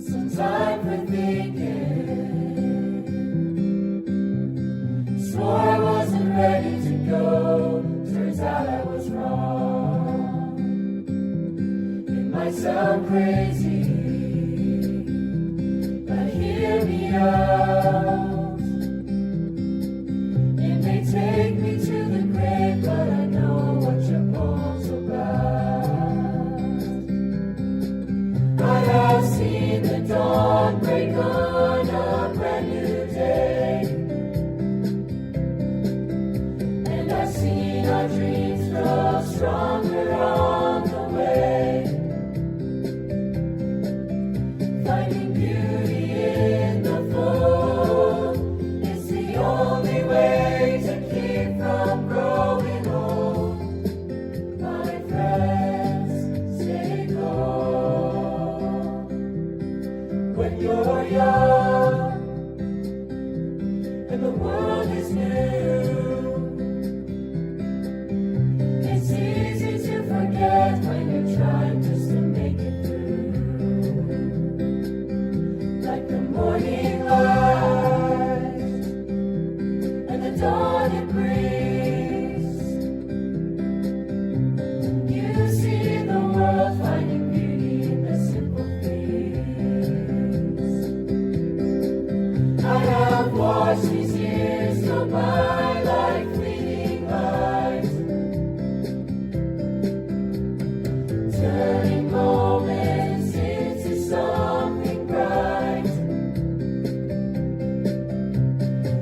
Some time for thinking. might sound crazy, but hear me out. It may take me to the grave, but I know what your poem's about. I have seen the dawn break on a brand new day, and I've seen our dreams grow stronger on the way. Finding beauty in the full is the only way to keep from growing old. My friends, stay calm. When you're young and the world is new, it's easy to forget when you're trying just to make it through. Like the morning light and the dawn it brings, you see the world finding beauty in the simple things. I have watched these years go by like fleeting lights, turning moments into something bright.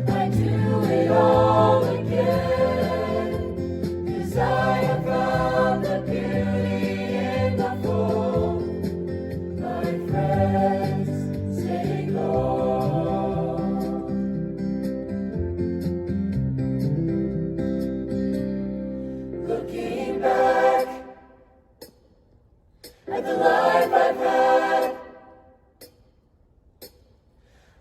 I do it all again, 'cause I have found the beauty in the full. My friends, stay calm. Looking back at the life I've had,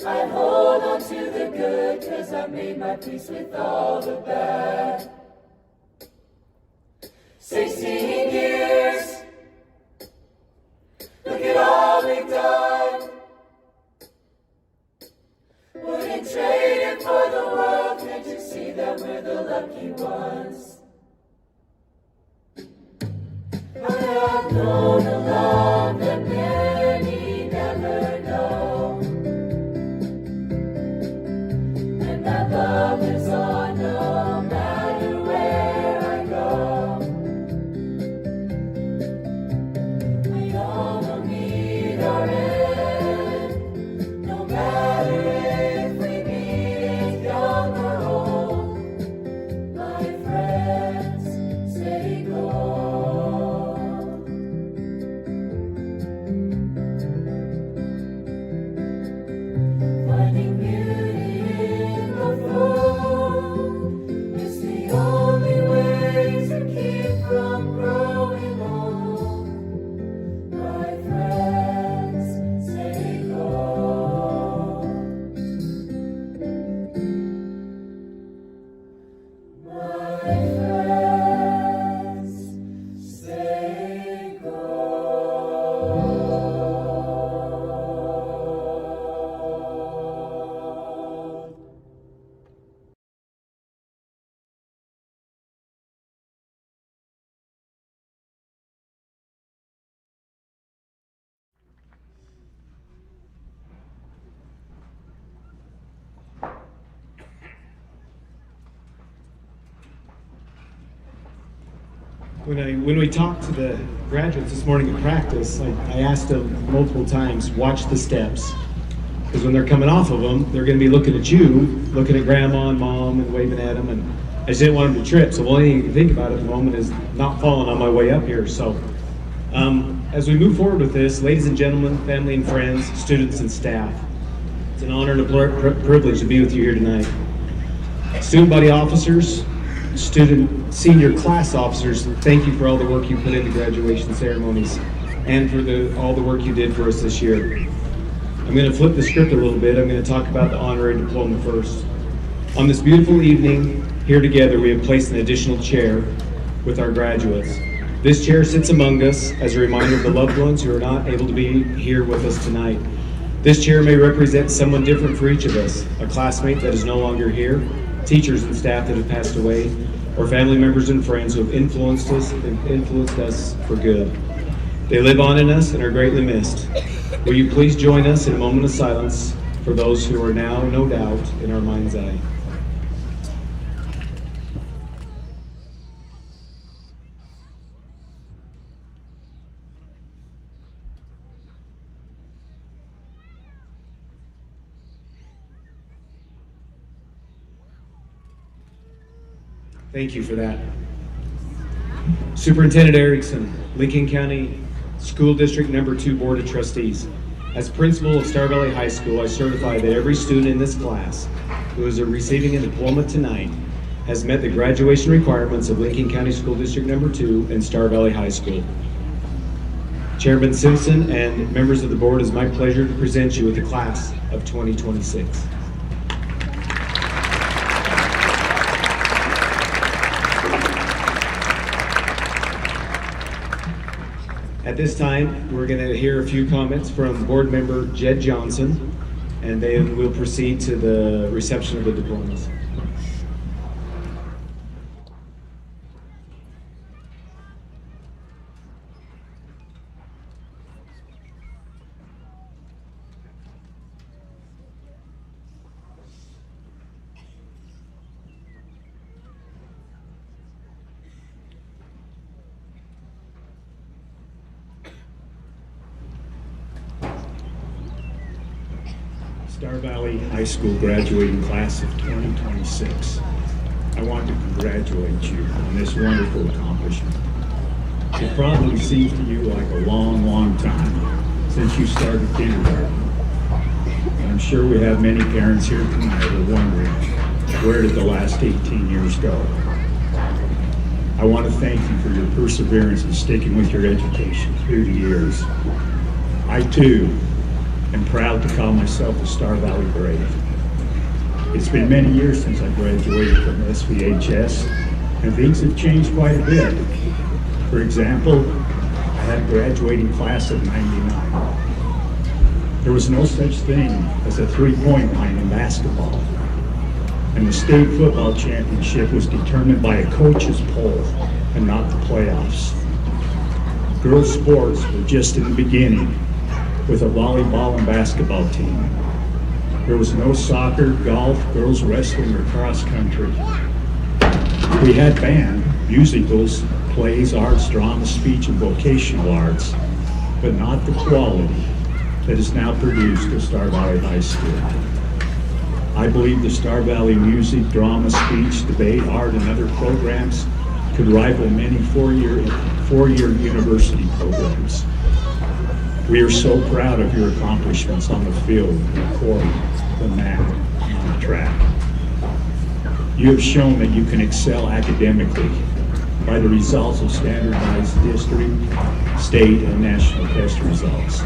I hold on to the good, 'cause I made my peace with all the bad. 16 years, look at all we've done. Wouldn't trade it for the world, can't you see that we're the lucky ones? I have known a love that many never know, and that love is on no matter where I go. We all will meet our end, no matter if we meet it young or old. My friends, stay calm. Finding beauty in the full is the only way to keep from growing old. My friends, stay calm. My friends, stay calm. When we talked to the graduates this morning at practice, I asked them multiple times, watch the steps. Because when they're coming off of them, they're going to be looking at you, looking at grandma and mom and waving at them. And I just didn't want them to trip. So the only thing you can think about at the moment is not falling on my way up here. So as we move forward with this, ladies and gentlemen, family and friends, students and staff, it's an honor and a privilege to be with you here tonight. Student body officers, senior class officers, thank you for all the work you put into graduation ceremonies and for all the work you did for us this year. I'm going to flip the script a little bit. I'm going to talk about the honorary diploma first. On this beautiful evening, here together, we have placed an additional chair with our graduates. This chair sits among us as a reminder of the loved ones who are not able to be here with us tonight. This chair may represent someone different for each of us, a classmate that is no longer here, teachers and staff that have passed away, or family members and friends who have influenced us for good. They live on in us and are greatly missed. Will you please join us in a moment of silence for those who are now, no doubt, in our mind's eye. Thank you for that. Superintendent Erickson, Lincoln County School District Number 2 Board of Trustees. As principal of Star Valley High School, I certify that every student in this class who is receiving a diploma tonight has met the graduation requirements of Lincoln County School District Number 2 and Star Valley High School. Chairman Simpson and members of the board, it is my pleasure to present you with the class of 2026. At this time, we're going to hear a few comments from board member Jed Johnson, and then we'll proceed to the reception of the diplomas. Star Valley High School graduating class of 2026. I want to congratulate you on this wonderful accomplishment. It probably seems to you like a long, long time since you started kindergarten. And I'm sure we have many parents here tonight who are wondering, where did the last 18 years go? I want to thank you for your perseverance in sticking with your education through the years. I too am proud to call myself a Star Valley Brave. It's been many years since I graduated from SVHS, and things have changed quite a bit. For example, I had a graduating class of 99. There was no such thing as a three-point line in basketball, and the state football championship was determined by a coach's poll and not the playoffs. Girls' sports were just in the beginning, with a volleyball and basketball team. There was no soccer, golf, girls wrestling, or cross country. We had band, musicals, plays, arts, drama, speech, and vocational arts, but not the quality that is now produced at Star Valley High School. I believe the Star Valley music, drama, speech, debate, art, and other programs could rival many four-year university programs. We are so proud of your accomplishments on the field, the court, the mat, and on the track. You have shown that you can excel academically by the results of standardized district, state, and national test results.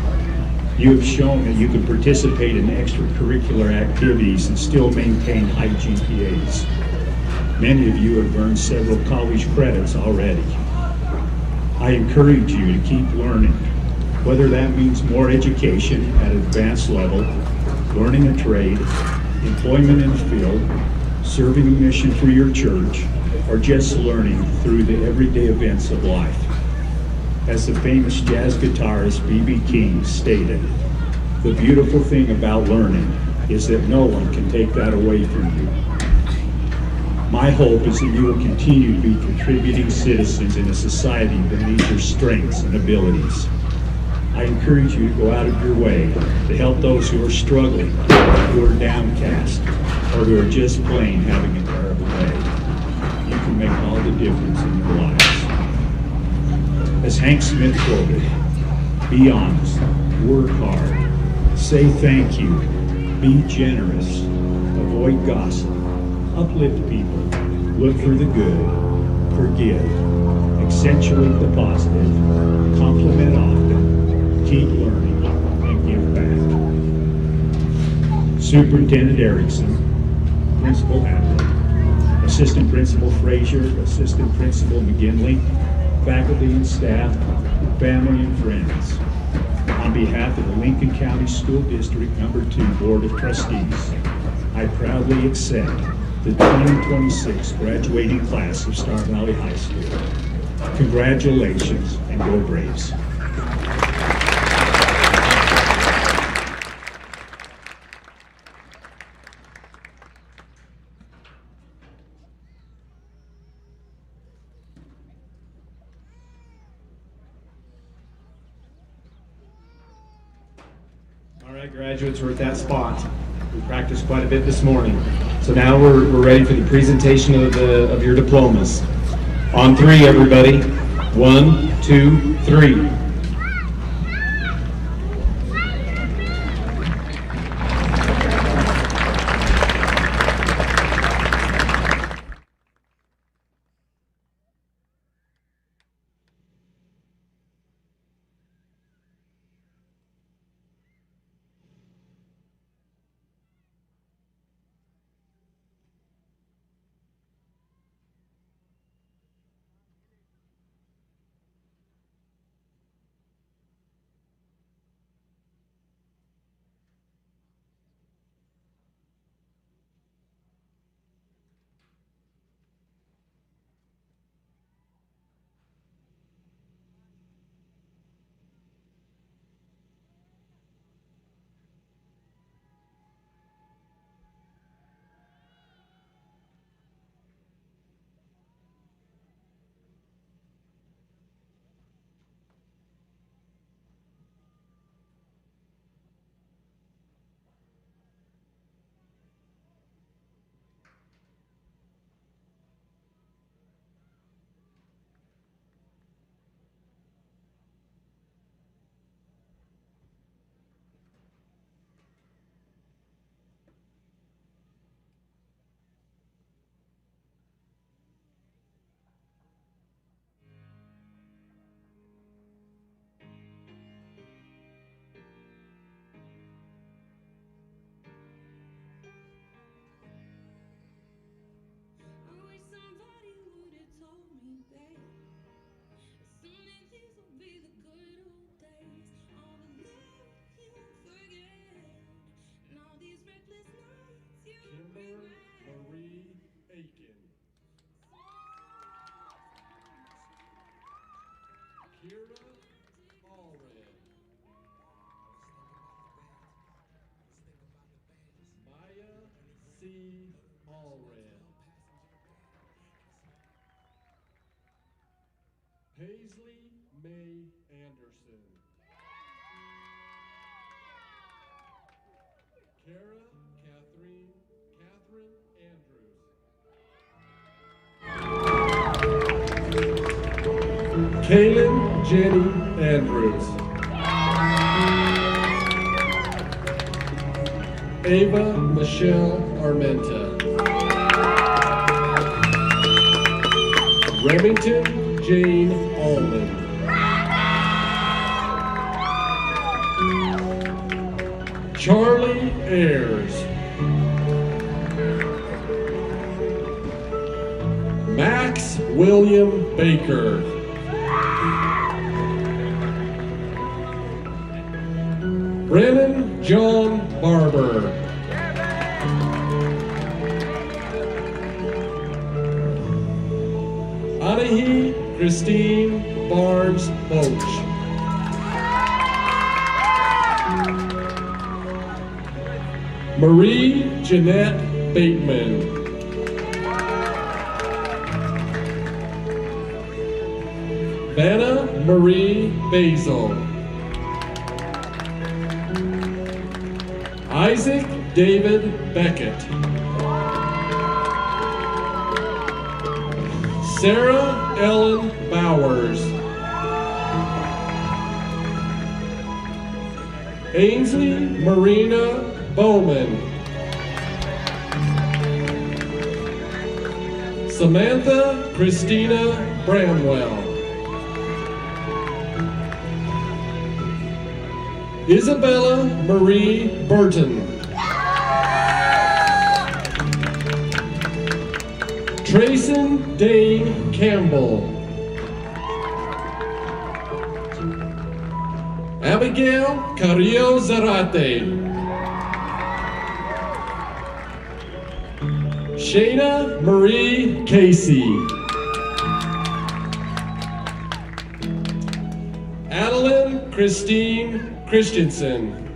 You have shown that you can participate in extracurricular activities and still maintain high GPAs. Many of you have earned several college credits already. I encourage you to keep learning, whether that means more education at an advanced level, learning a trade, employment in the field, serving a mission for your church, or just learning through the everyday events of life. As the famous jazz guitarist B.B. King stated, the beautiful thing about learning is that no one can take that away from you. My hope is that you will continue to be contributing citizens in a society that needs your strengths and abilities. I encourage you to go out of your way to help those who are struggling, who are downcast, or who are just plain having a terrible day. You can make all the difference in their lives. As Hank Smith quoted, be honest, work hard, say thank you, be generous, avoid gossip, uplift people, look for the good, forgive, accentuate the positive, compliment often, keep learning, and give back. Superintendent Erickson, Principal Adler, Assistant Principal Frazier, Assistant Principal McGinley, faculty and staff, family and friends. On behalf of the Lincoln County School District Number 2 Board of Trustees, I proudly accept the 2026 graduating class of Star Valley High School. Congratulations and go Braves. All right, graduates, we're at that spot. We practiced quite a bit this morning. So now we're ready for the presentation of your diplomas. On three, everybody. 1, 2, 3. Paisley May Anderson. Kara Catherine Andrews. Kaylin Jenny Andrews. Ava Michelle Armenta. Remington Jane Allman. Charlie Ayers. Max William Baker. Brennan John Barber. Anahi Christine Barnes Boach. Marie Jeanette Bateman. Vanna Marie Basil. Isaac David Beckett. Sarah Ellen Bowers. Ainsley Marina Bowman. Samantha Christina Bramwell. Isabella Marie Burton. Trayson Dane Campbell. Abigail Carrillo Zarate. Shayna Marie Casey. Adeline Christine Christensen.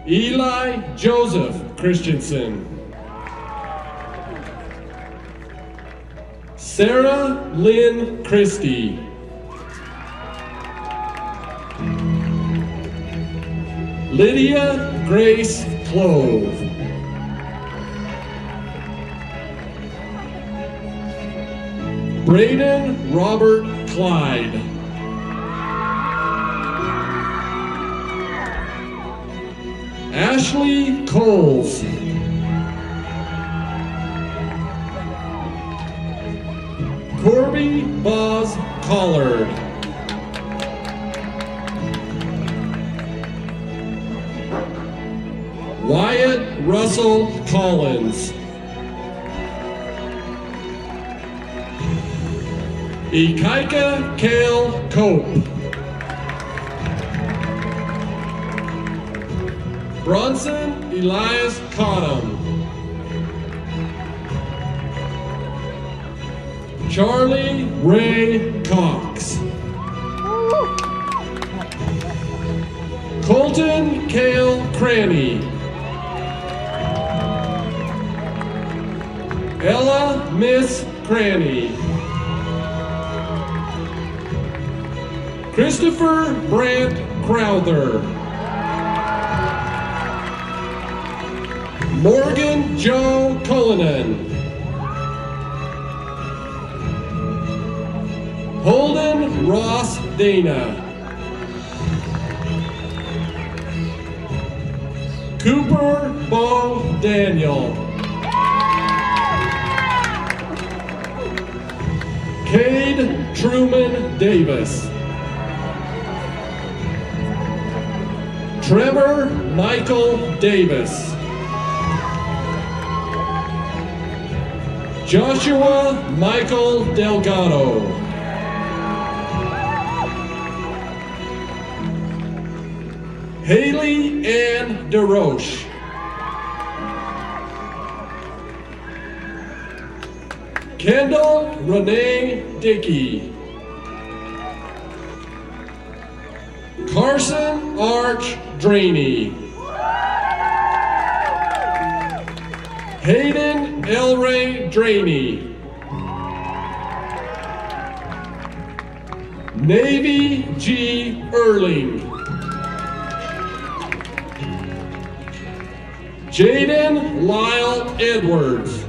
Eli Joseph Christensen. Sarah Lynn Christie. Lydia Grace Clove. Braden Robert Clyde. Ashley Coles. Corby Boz Collard. Wyatt Russell Collins. Ikaika Kale Cope. Bronson Elias Cottom. Charlie Ray Cox. Colton Kale Cranny. Ella Miss Cranny. Christopher Brandt Crowther. Morgan Joe Cullinan. Holden Ross Dana. Cooper Bo Daniel. Cade Truman Davis. Trevor Michael Davis. Joshua Michael Delgado. Haley Ann DeRoche. Kendall Renee Dickey. Carson Arch Draney. Hayden Elray Draney. Navy G. Erling. Jaden Lyle Edwards.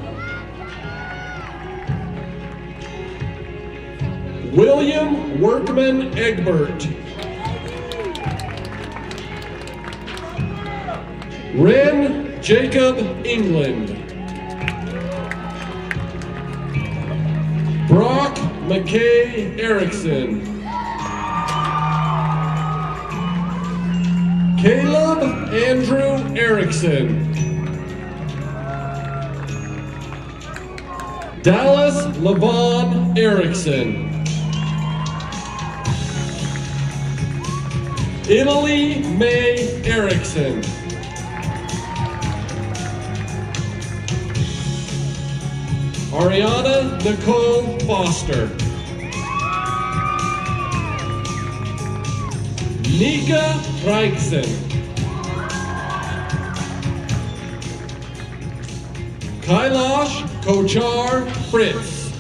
William Workman Egbert. Ren Jacob England. Brock McKay Erickson. Caleb Andrew Erickson. Dallas Levon Erickson. Italy May Erickson. Ariana Nicole Foster. Nika Reichsen. Kailash Kochar Fritz.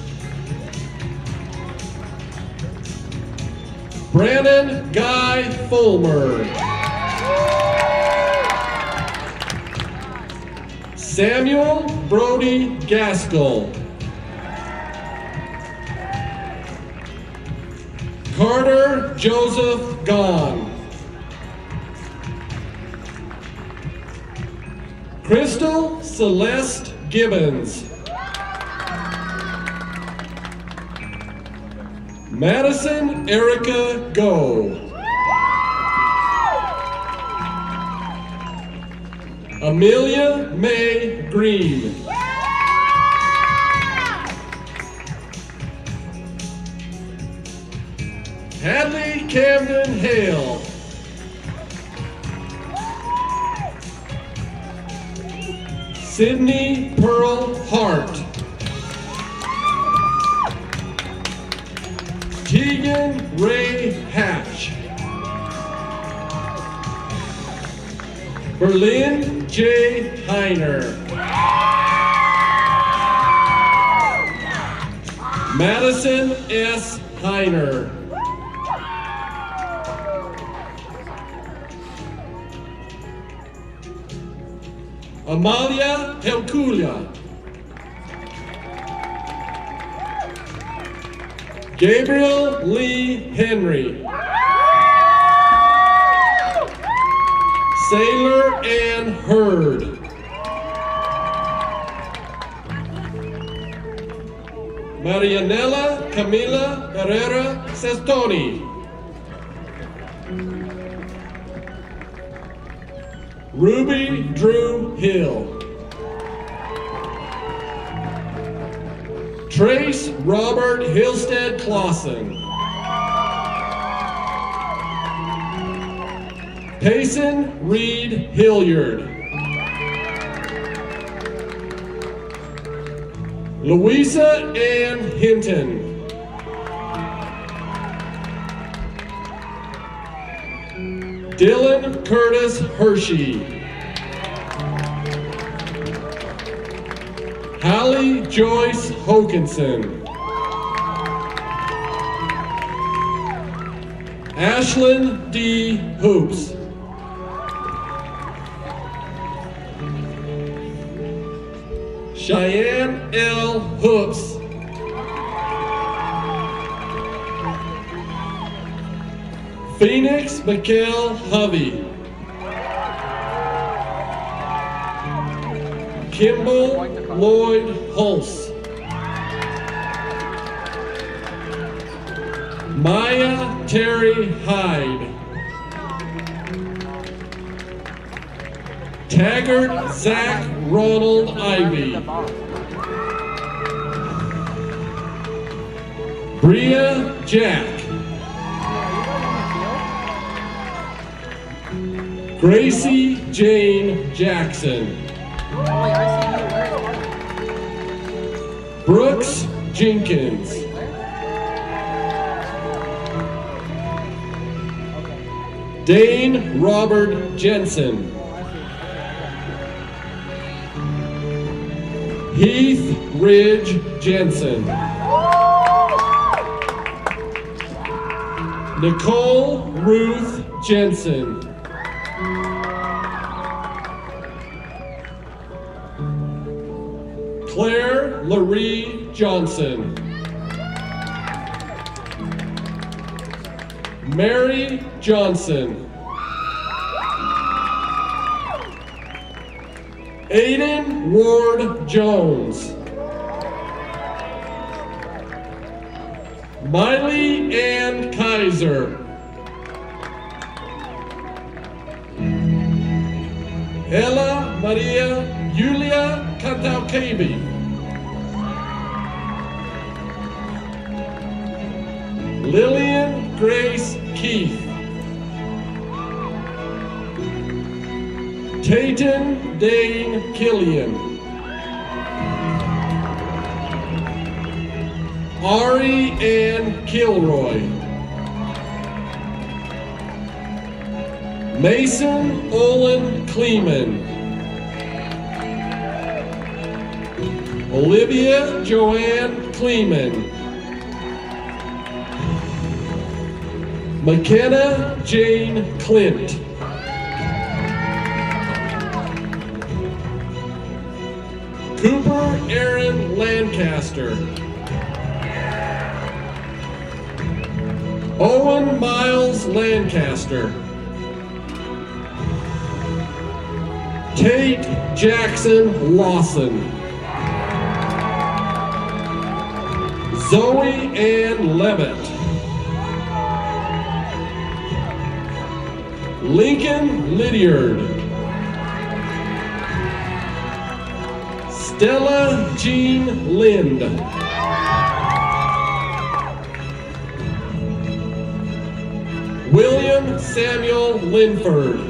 Brandon Guy Fulmer. Samuel Brody Gaskell. Carter Joseph Gahn. Crystal Celeste Gibbons. Madison Erica Go. Amelia May Green. Hadley Camden Hale. Sydney Pearl Hart. Tegan Ray Hatch. Berlin J. Heiner. Madison S. Heiner. Amalia Helkulia. Gabriel Lee Henry. Sailor Ann Hurd. Marianella Camila Herrera Sestoni. Ruby Drew Hill. Trace Robert Hillstead Clausen. Payson Reed Hilliard. Louisa Ann Hinton. Dylan Curtis Hershey. Hallie Joyce Hokinson. Ashlyn D. Hoops. Cheyenne L. Hoops. Phoenix Mikkel Hovey. Kimball Lloyd Hulse. Maya Terry Hyde. Taggart Zach Ronald Ivy. Bria Jack. Gracie Jane Jackson. Brooks Jenkins. Dane Robert Jensen. Heath Ridge Jensen. Nicole Ruth Jensen. Claire Laree Johnson. Mary Johnson. Aiden Ward Jones. Miley Ann Kaiser. Ella Maria Julia Cantaucavi. Lillian Grace Keith. Tayton Dane Killian. Ari Ann Kilroy. Mason Olin Kleeman. Olivia Joanne Kleeman. McKenna Jane Clint. Cooper Aaron Lancaster. Owen Miles Lancaster. Tate Jackson Lawson. Zoe Ann Levitt. Lincoln Lydiard. Stella Jean Lind. William Samuel Linford.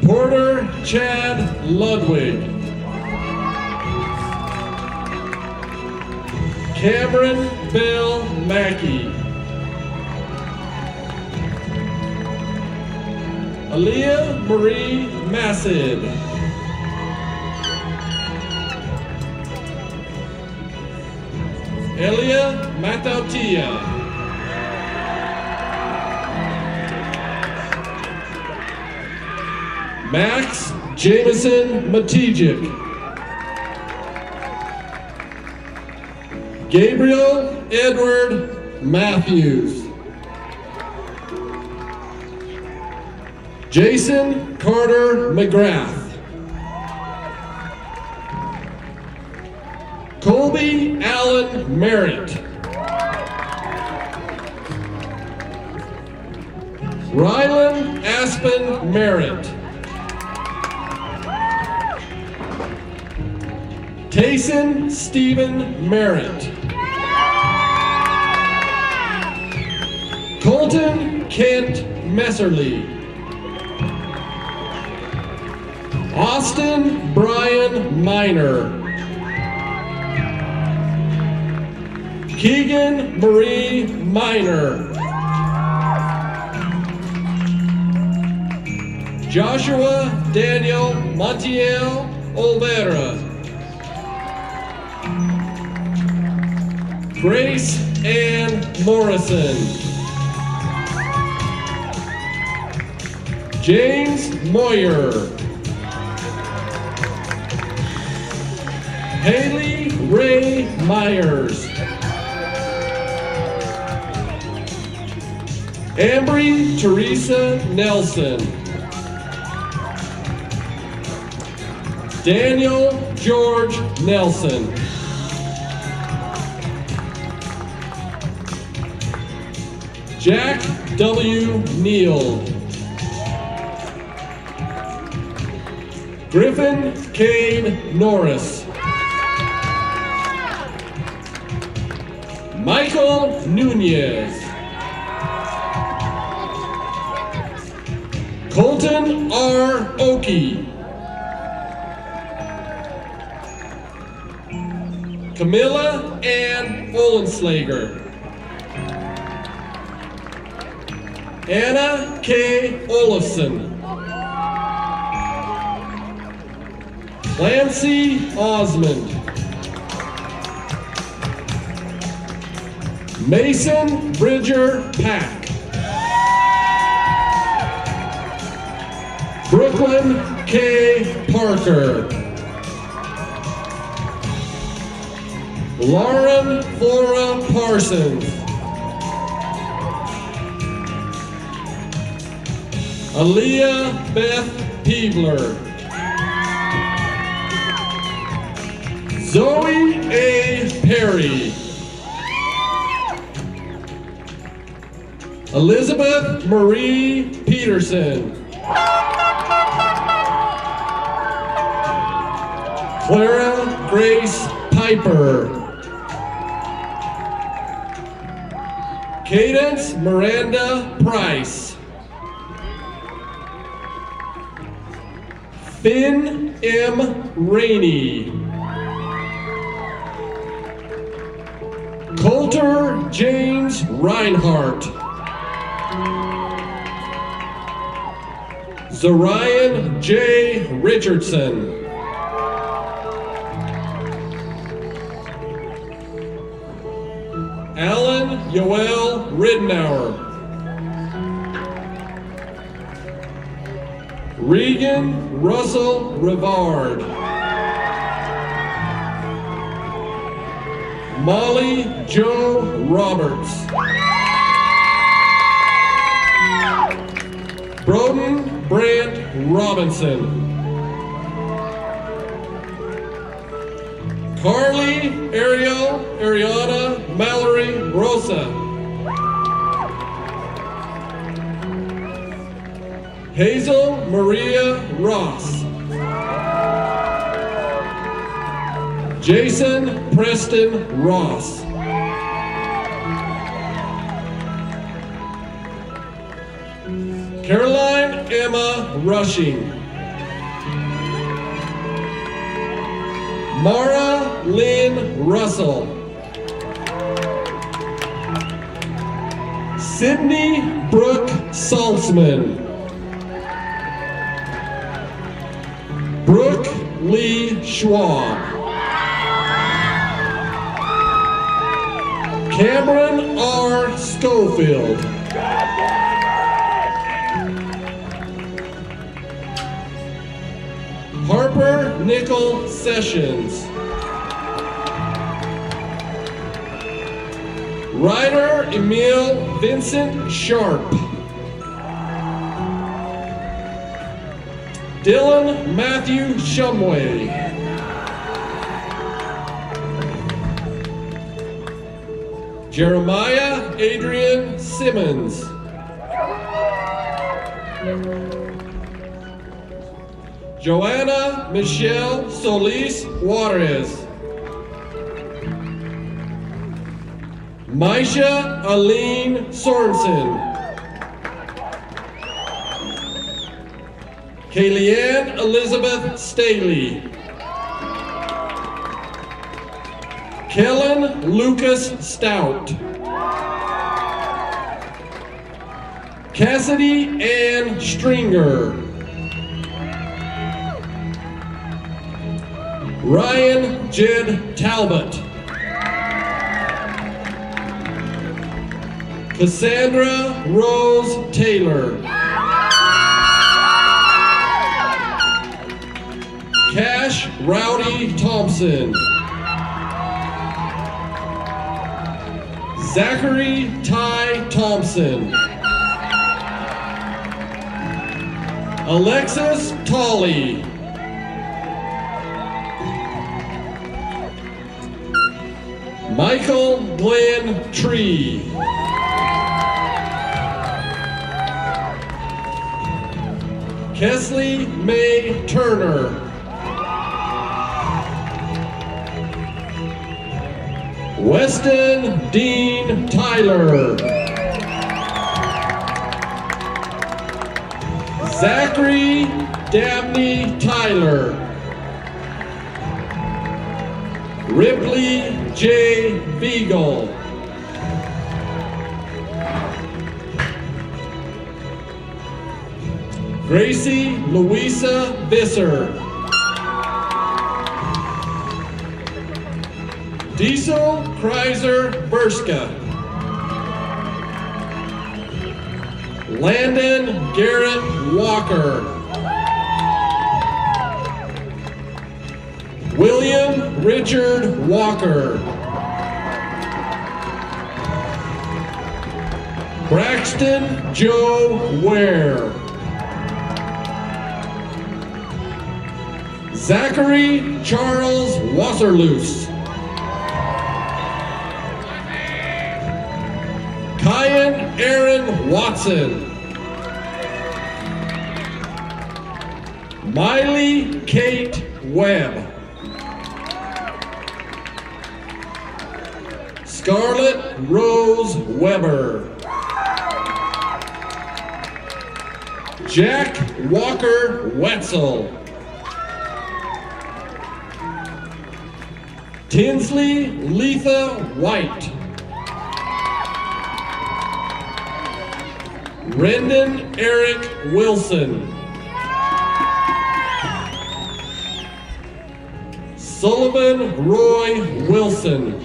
Porter Chad Ludwig. Cameron Bell Mackey. Aaliyah Marie Massid. Elia Matautia. Max Jameson Matijic. Gabriel Edward Matthews. Jason Carter McGrath. Colby Allen Merritt. Rylan Aspen Merritt. Tayson Stephen Merritt. Colton Kent Messerly. Austin Brian Miner. Keegan Marie Miner. Joshua Daniel Montiel Olvera. Grace Ann Morrison. James Moyer. Haley Ray Myers. Ambry Teresa Nelson. Daniel George Nelson. Jack W. Neal. Griffin Cade Norris. Michael Nunez. Colton R. Oakey. Camilla Ann Olenslager. Anna K. Olafson. Clancy Osmond. Mason Bridger Pack. Brooklyn K. Parker. Lauren Flora Parsons. Aaliyah Beth Peebler. Zoe A. Perry. Elizabeth Marie Peterson. Clara Grace Piper. Cadence Miranda Price. Finn M. Rainey. Coulter James Reinhardt. Zarian J. Richardson. Alan Yoel Ridnour. Regan Russell Rivard. Molly Jo Roberts. Broden Brant Robinson. Carly Ariel Ariana Mallory Rosa. Hazel Maria Ross. Jason Preston Ross. Caroline Emma Rushing. Mara Lynn Russell. Sydney Brooke Saltzman. Brooke Lee Schwab. Cameron R. Schofield. Harper Nickel Sessions. Ryder Emil Vincent Sharp. Dylan Matthew Shumway. Jeremiah Adrian Simmons. Joanna Michelle Solis Juarez. Maisha Aline Sorensen. Kayleanne Elizabeth Staley. Kellen Lucas Stout. Cassidy Ann Stringer. Ryan Jed Talbot. Cassandra Rose Taylor. Cash Rowdy Thompson. Zachary Ty Thompson. Alexis Tolley. Michael Glenn Tree. Kesley May Turner. Weston Dean Tyler. Zachary Dabney Tyler. Ripley J. Beagle. Gracie Louisa Visser. Diesel Kreiser Burska. Landon Garrett Walker. William Richard Walker. Braxton Joe Ware. Zachary Charles Wasserloos. Kyan Aaron Watson. Miley Kate Webb. Scarlett Rose Weber. Jack Walker Wetzel. Tinsley Letha White. Rendon Eric Wilson. Sullivan Roy Wilson.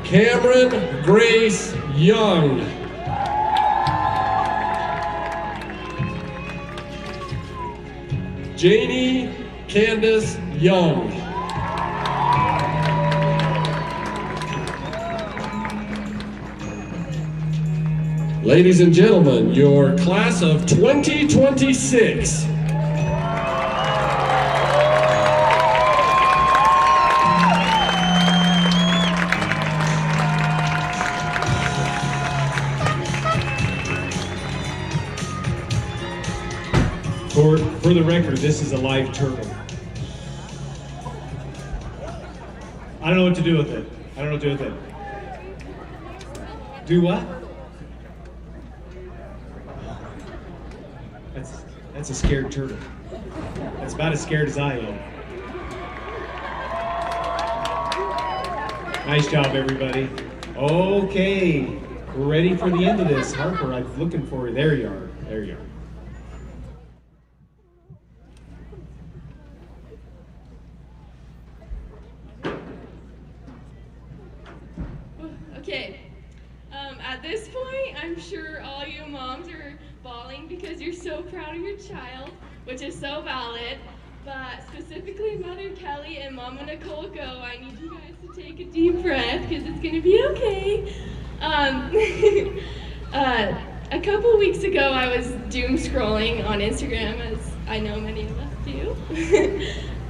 Cameron Grace Young. Janie Candace Young. Ladies and gentlemen, your class of 2026. For the record, this is a live turtle. I don't know what to do with it. I don't know what to do with it. Do what? That's a scared turtle. That's about as scared as I am. Nice job, everybody. Okay, we're ready for the end of this. Harper, I'm looking for you. There you are. There you are. Okay, at this point, I'm sure all you moms are bawling because you're so proud of your child, which is so valid. But specifically, Mother Kelly and Mama Nicole Go, I need you guys to take a deep breath because it's gonna be okay. A couple weeks ago, I was doom scrolling on Instagram, as I know many of us do,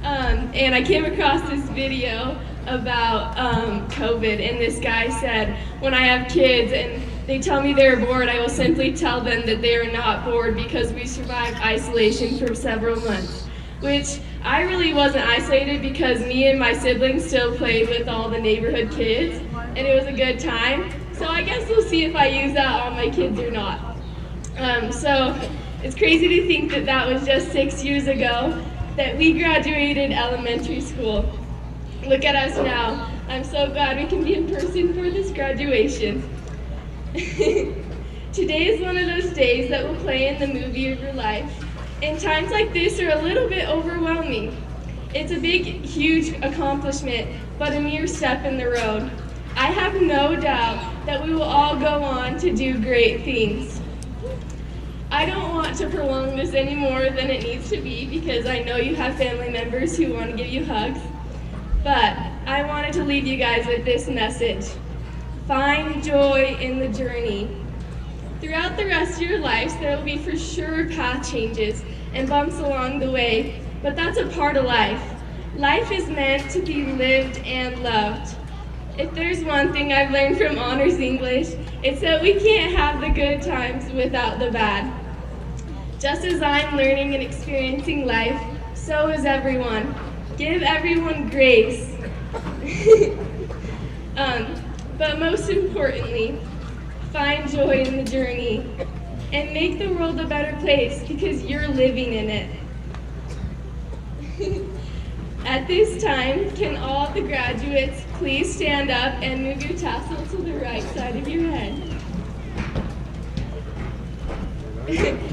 and I came across this video about COVID, and this guy said, when I have kids and they tell me they're bored, I will simply tell them that they are not bored because we survived isolation for several months. Which I really wasn't isolated because me and my siblings still played with all the neighborhood kids, and it was a good time. So I guess we'll see if I use that on my kids or not. So it's crazy to think that that was just 6 years ago that we graduated elementary school. Look at us now. I'm so glad we can be in person for this graduation. Today is one of those days that will play in the movie of your life. And times like this are a little bit overwhelming. It's a big, huge accomplishment, but a mere step in the road. I have no doubt that we will all go on to do great things. I don't want to prolong this any more than it needs to be because I know you have family members who want to give you hugs. But I wanted to leave you guys with this message. Find joy in the journey. Throughout the rest of your lives, there will be for sure path changes and bumps along the way, but that's a part of life. Life is meant to be lived and loved. If there's one thing I've learned from Honors English, it's that we can't have the good times without the bad. Just as I'm learning and experiencing life, so is everyone. Give everyone grace. But most importantly, find joy in the journey and make the world a better place because you're living in it. At this time, can all the graduates please stand up and move your tassel to the right side of your head?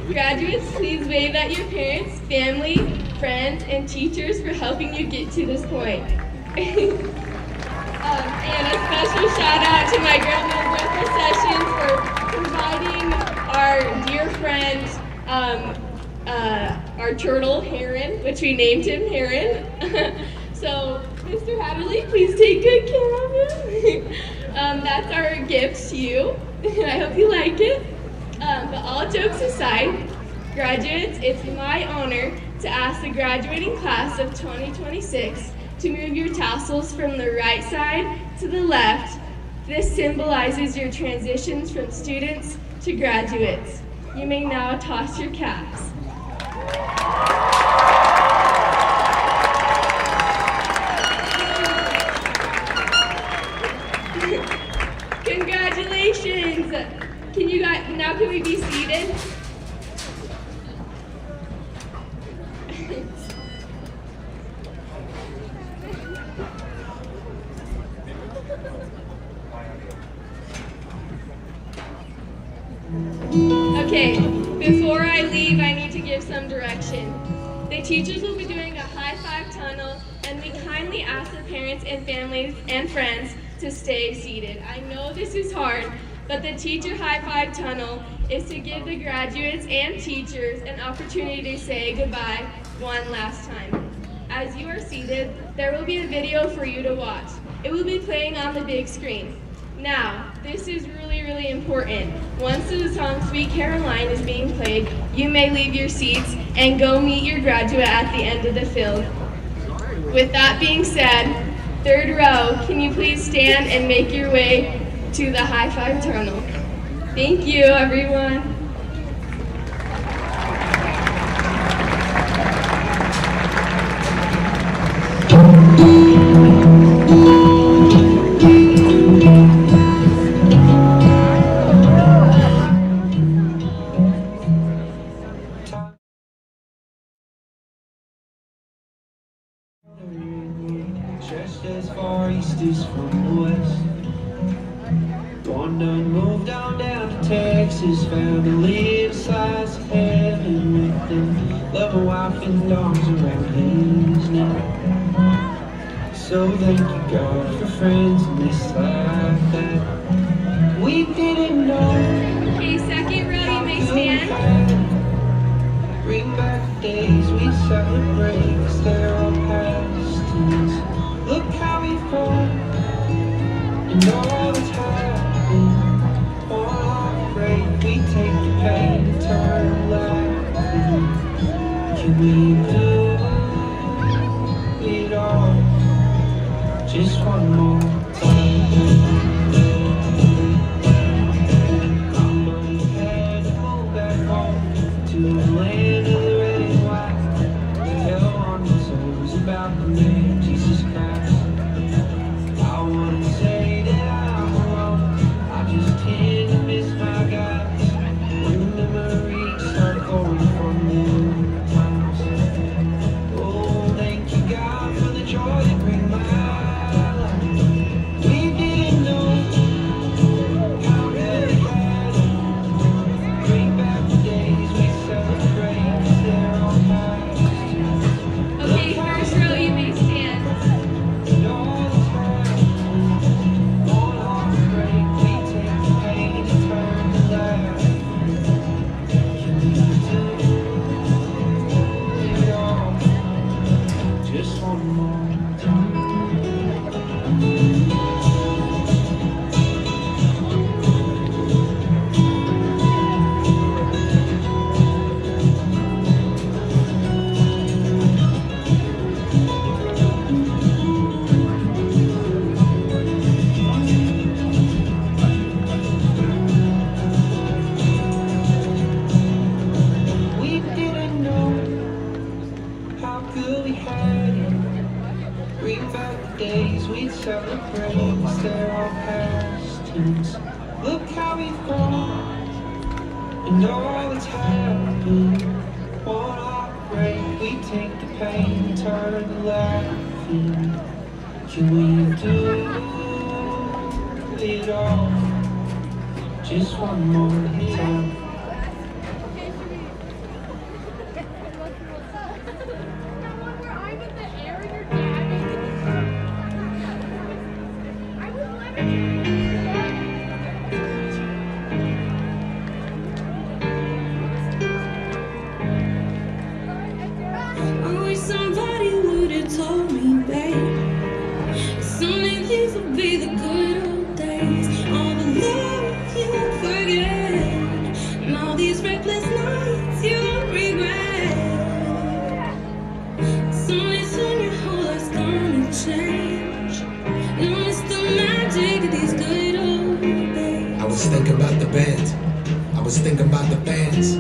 Graduates, please wave at your parents, family, friends, and teachers for helping you get to this point. And a special shout out to my grandmother processions for providing our dear friend, our turtle, Heron, which we named him Heron. So, Mr. Hatterley, please take good care of him. That's our gift to you. I hope you like it. But all jokes aside, graduates, it's my honor to ask the graduating class of 2026 to move your tassels from the right side to the left. This symbolizes your transitions from students to graduates. You may now toss your caps. Congratulations! Can we be seated? Okay, before I leave, I need to give some direction. The teachers will be doing a high five tunnel, and we kindly ask the parents and families and friends to stay seated. I know this is hard, but the teacher high five tunnel is to give the graduates and teachers an opportunity to say goodbye one last time. As you are seated, there will be a video for you to watch. It will be playing on the big screen. Now, this is really important. Once the song Sweet Caroline is being played, you may leave your seats and go meet your graduate at the end of the field. With that being said, third row, can you please stand and make your way to the high five tunnel? Thank you, everyone. Just as far east as from the west. One done moved on down to Texas, found a little slice of heaven with the love of wife and dogs around his neck. So thank you God for friends in this life that we didn't know. Okay, second row, you may stand. Bring back the days we celebrate, 'cause they're all past tense. Look how we've grown, and all that's happened. On our break, we take the pain and turn laughing. Can we do it all just one more time? I'm unheadable back home to the land of the red and white. Tell on my souls about the man Jesus Christ. I wanna say that I'm alone, I just tend to miss my guys when the memories start going from them times. Oh, thank you God for the joy that brings my life. We didn't know how good we had it. Bring back the days we celebrate, 'cause they're all past. Okay, first row, you may stand. And all the time, on our break, we take the pain and turn to laughter. Can we do it all just one more time? We didn't know how good we had it. Bring back the days we'd celebrate, 'cause they're all past tense. Look how we've grown, and all that's happened. On our break, we take the pain and turn to laughing. Can we do it all just one more time? I wish somebody would have told me, babe, someday these will be the good old days. All the love you won't forget, and all these reckless nights you won't regret. Someday soon your whole life's gonna change. You'll miss the magic of these good old days. I was thinking about the band, I was thinking about the fans.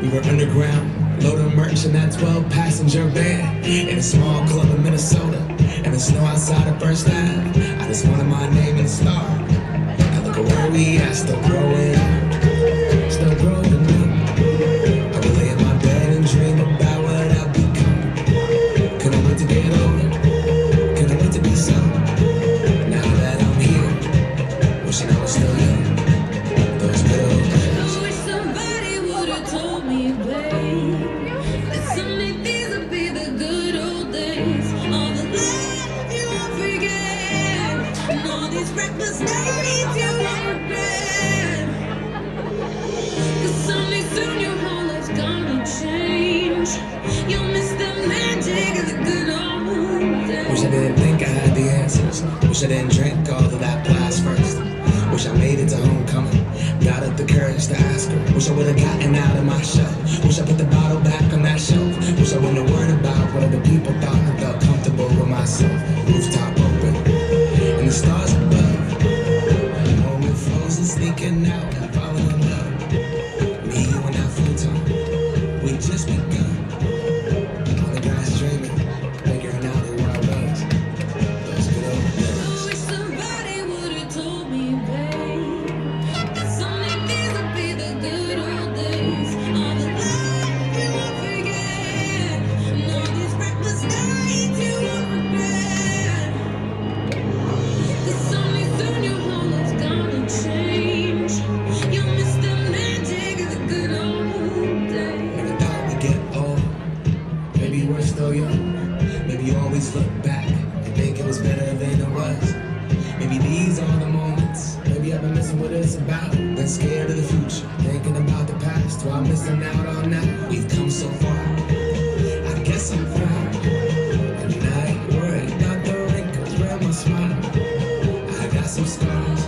We were underground, loading merch in that 12-passenger van in a small club in Minnesota, and the snow outside the first night. I just wanted my name and a star. Now look at where we at, still growing up, still growing up. I would lay in my bed and dream about what I've become. Couldn't wait to get older, couldn't wait to be some. Now that I'm here, wishing I was still young. Those good old days. I wish somebody would have told me, babe, that someday these would be the good old days. All the love you won't forget, and all these reckless nights you won't regret. 'Cause someday soon your whole life's gonna change. You'll miss the magic of the good old days. Wish I didn't think I had the answers. Wish I didn't drink all of that blast first. Wish I made it to homecoming. Got up the courage to ask her. Wish I would've gotten out of my shell. Wish I put the bottle back on that shelf. Wish I wouldn't have worried about what other people thought. I felt comfortable with myself. Rooftop open, and the stars above. Moment frozen, sneaking out and falling in love. Me, you, and that futon, we just begun. On the grass dreaming, figuring out who I was. Those good old days. I wish somebody would have told me, babe, that someday these would be the good old days. All the love you won't forget, and all these reckless nights realizing what it's about. Been scared of the future, thinking about the past while missing out on that. We've come so far. I guess I'm proud. And I ain't worried about the wrinkles where my smile. I got some scars.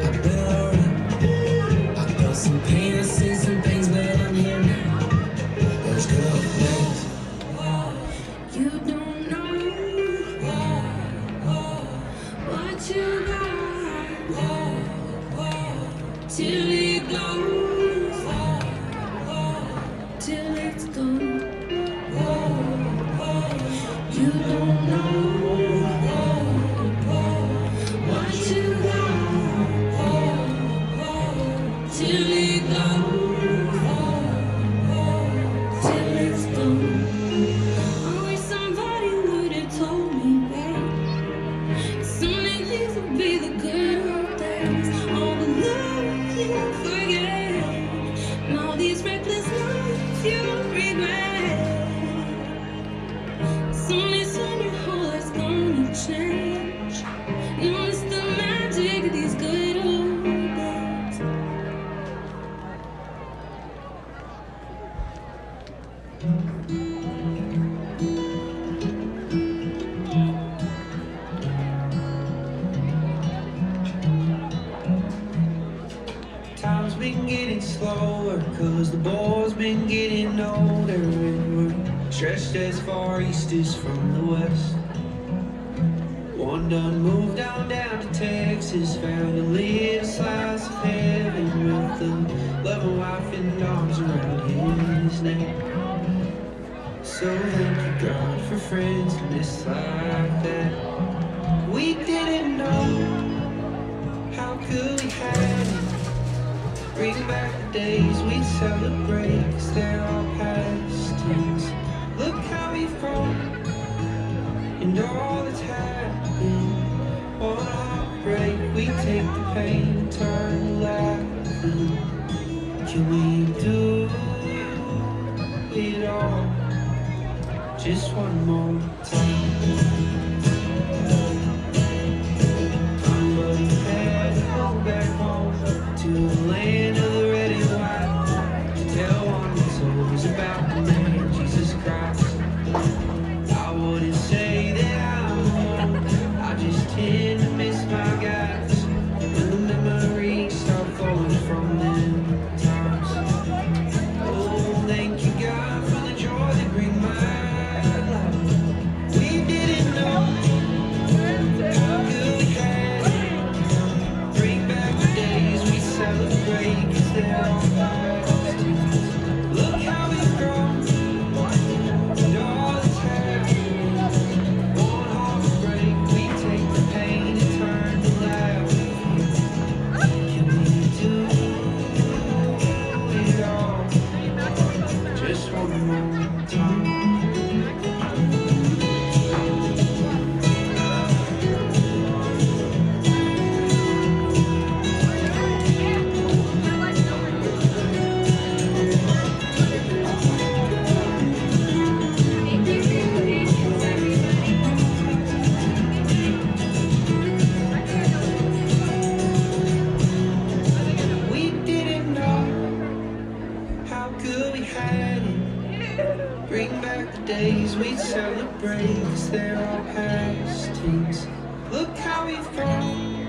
I've been learning. I felt some pain and seen some things, but I'm here now. Those good old days. You don't know what you got till it goes, till it's gone. You don't know what you got till it goes, till it's gone. I wish somebody would have told me, babe, someday these will be the good old days. All the love you forget, and all these reckless nights you regret. Someday soon your whole life's gonna change. You miss the magic of these good old days. Time's been getting slower, cause the boy's been getting older, and we're stretched as far east as from the west. One done moved on down to Texas, found a little slice of heaven with a loving wife and arms around his neck. So thank you God for friends in this like that. We didn't know how good we had it. Bring back the days we'd celebrate, cause they're all past tense. Look how we've grown, and all that's happened. One heartbreak, we take the pain and turn to laughing. Can we do it all just one more time? Somebody had to go back home to the land of the red and white, to tell one that's always about the man Jesus Christ. I wouldn't say that I'm alone, I just tend to miss my guys when the memories start falling from them times. Oh, thank you God for the joy that brings my life. We didn't know how good we had it. Bring back the days we celebrate, cause they're all past. Look how we've grown, and all that's happened. One heartbreak, we take the pain and turn to laughter. Can we do it all just one more time? We didn't know how good we had it. Bring back the days we'd celebrate, cause they're all past tense. Look how we've grown,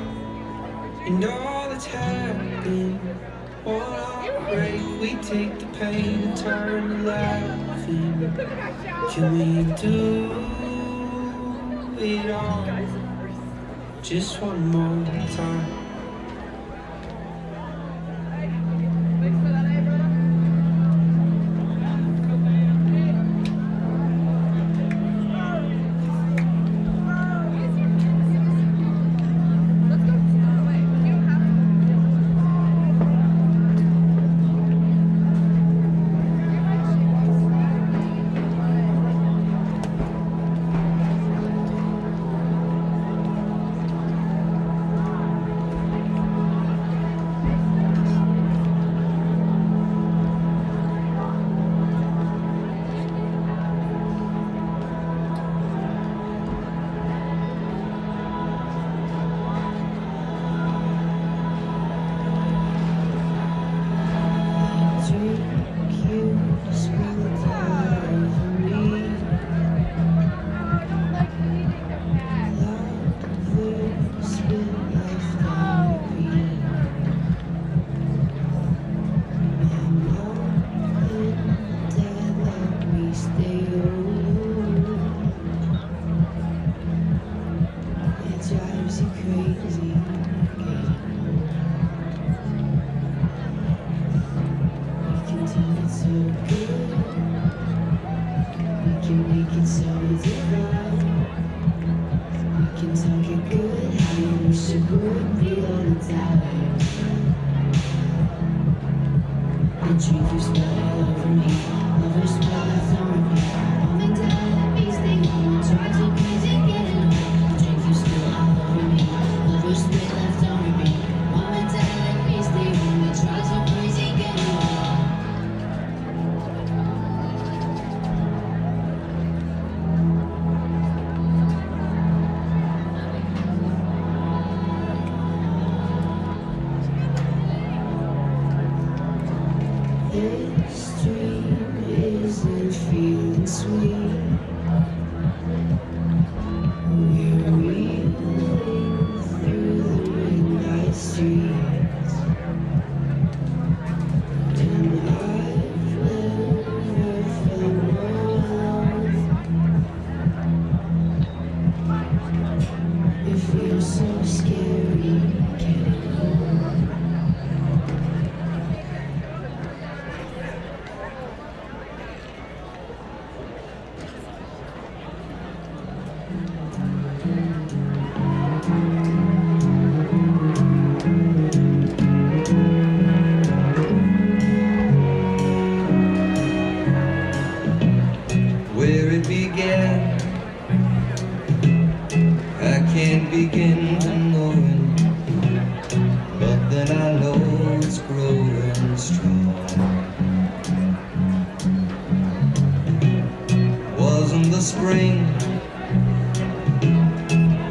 and all that's happened. One heartbreak, we take the pain and turn to laughing. Can we do it all just one more time? crazy again. We can tell it's so good. We can make it so divine. We can talk it good, how you wish it would be all the time. The drink you spill all over me, lovers spill left on repeat. Mom and dad let me stay home and drive you crazy getting away. The drink you spill all over me, lovers spill left on repeat. Mom and dad let me stay home and drive you crazy getting away. This dream isn't feeling sweet. We're reeling through the midnight streets, and I've never felt more alone. It feels so scary getting home. Where it began, I can't begin to know it, but then I know it's growing strong. Wasn't the spring,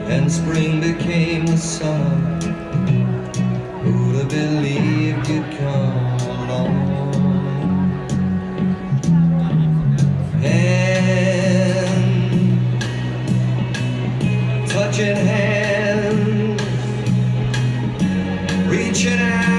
and spring became the summer. Who'd have believed you'd come along? Touching hands, reaching out.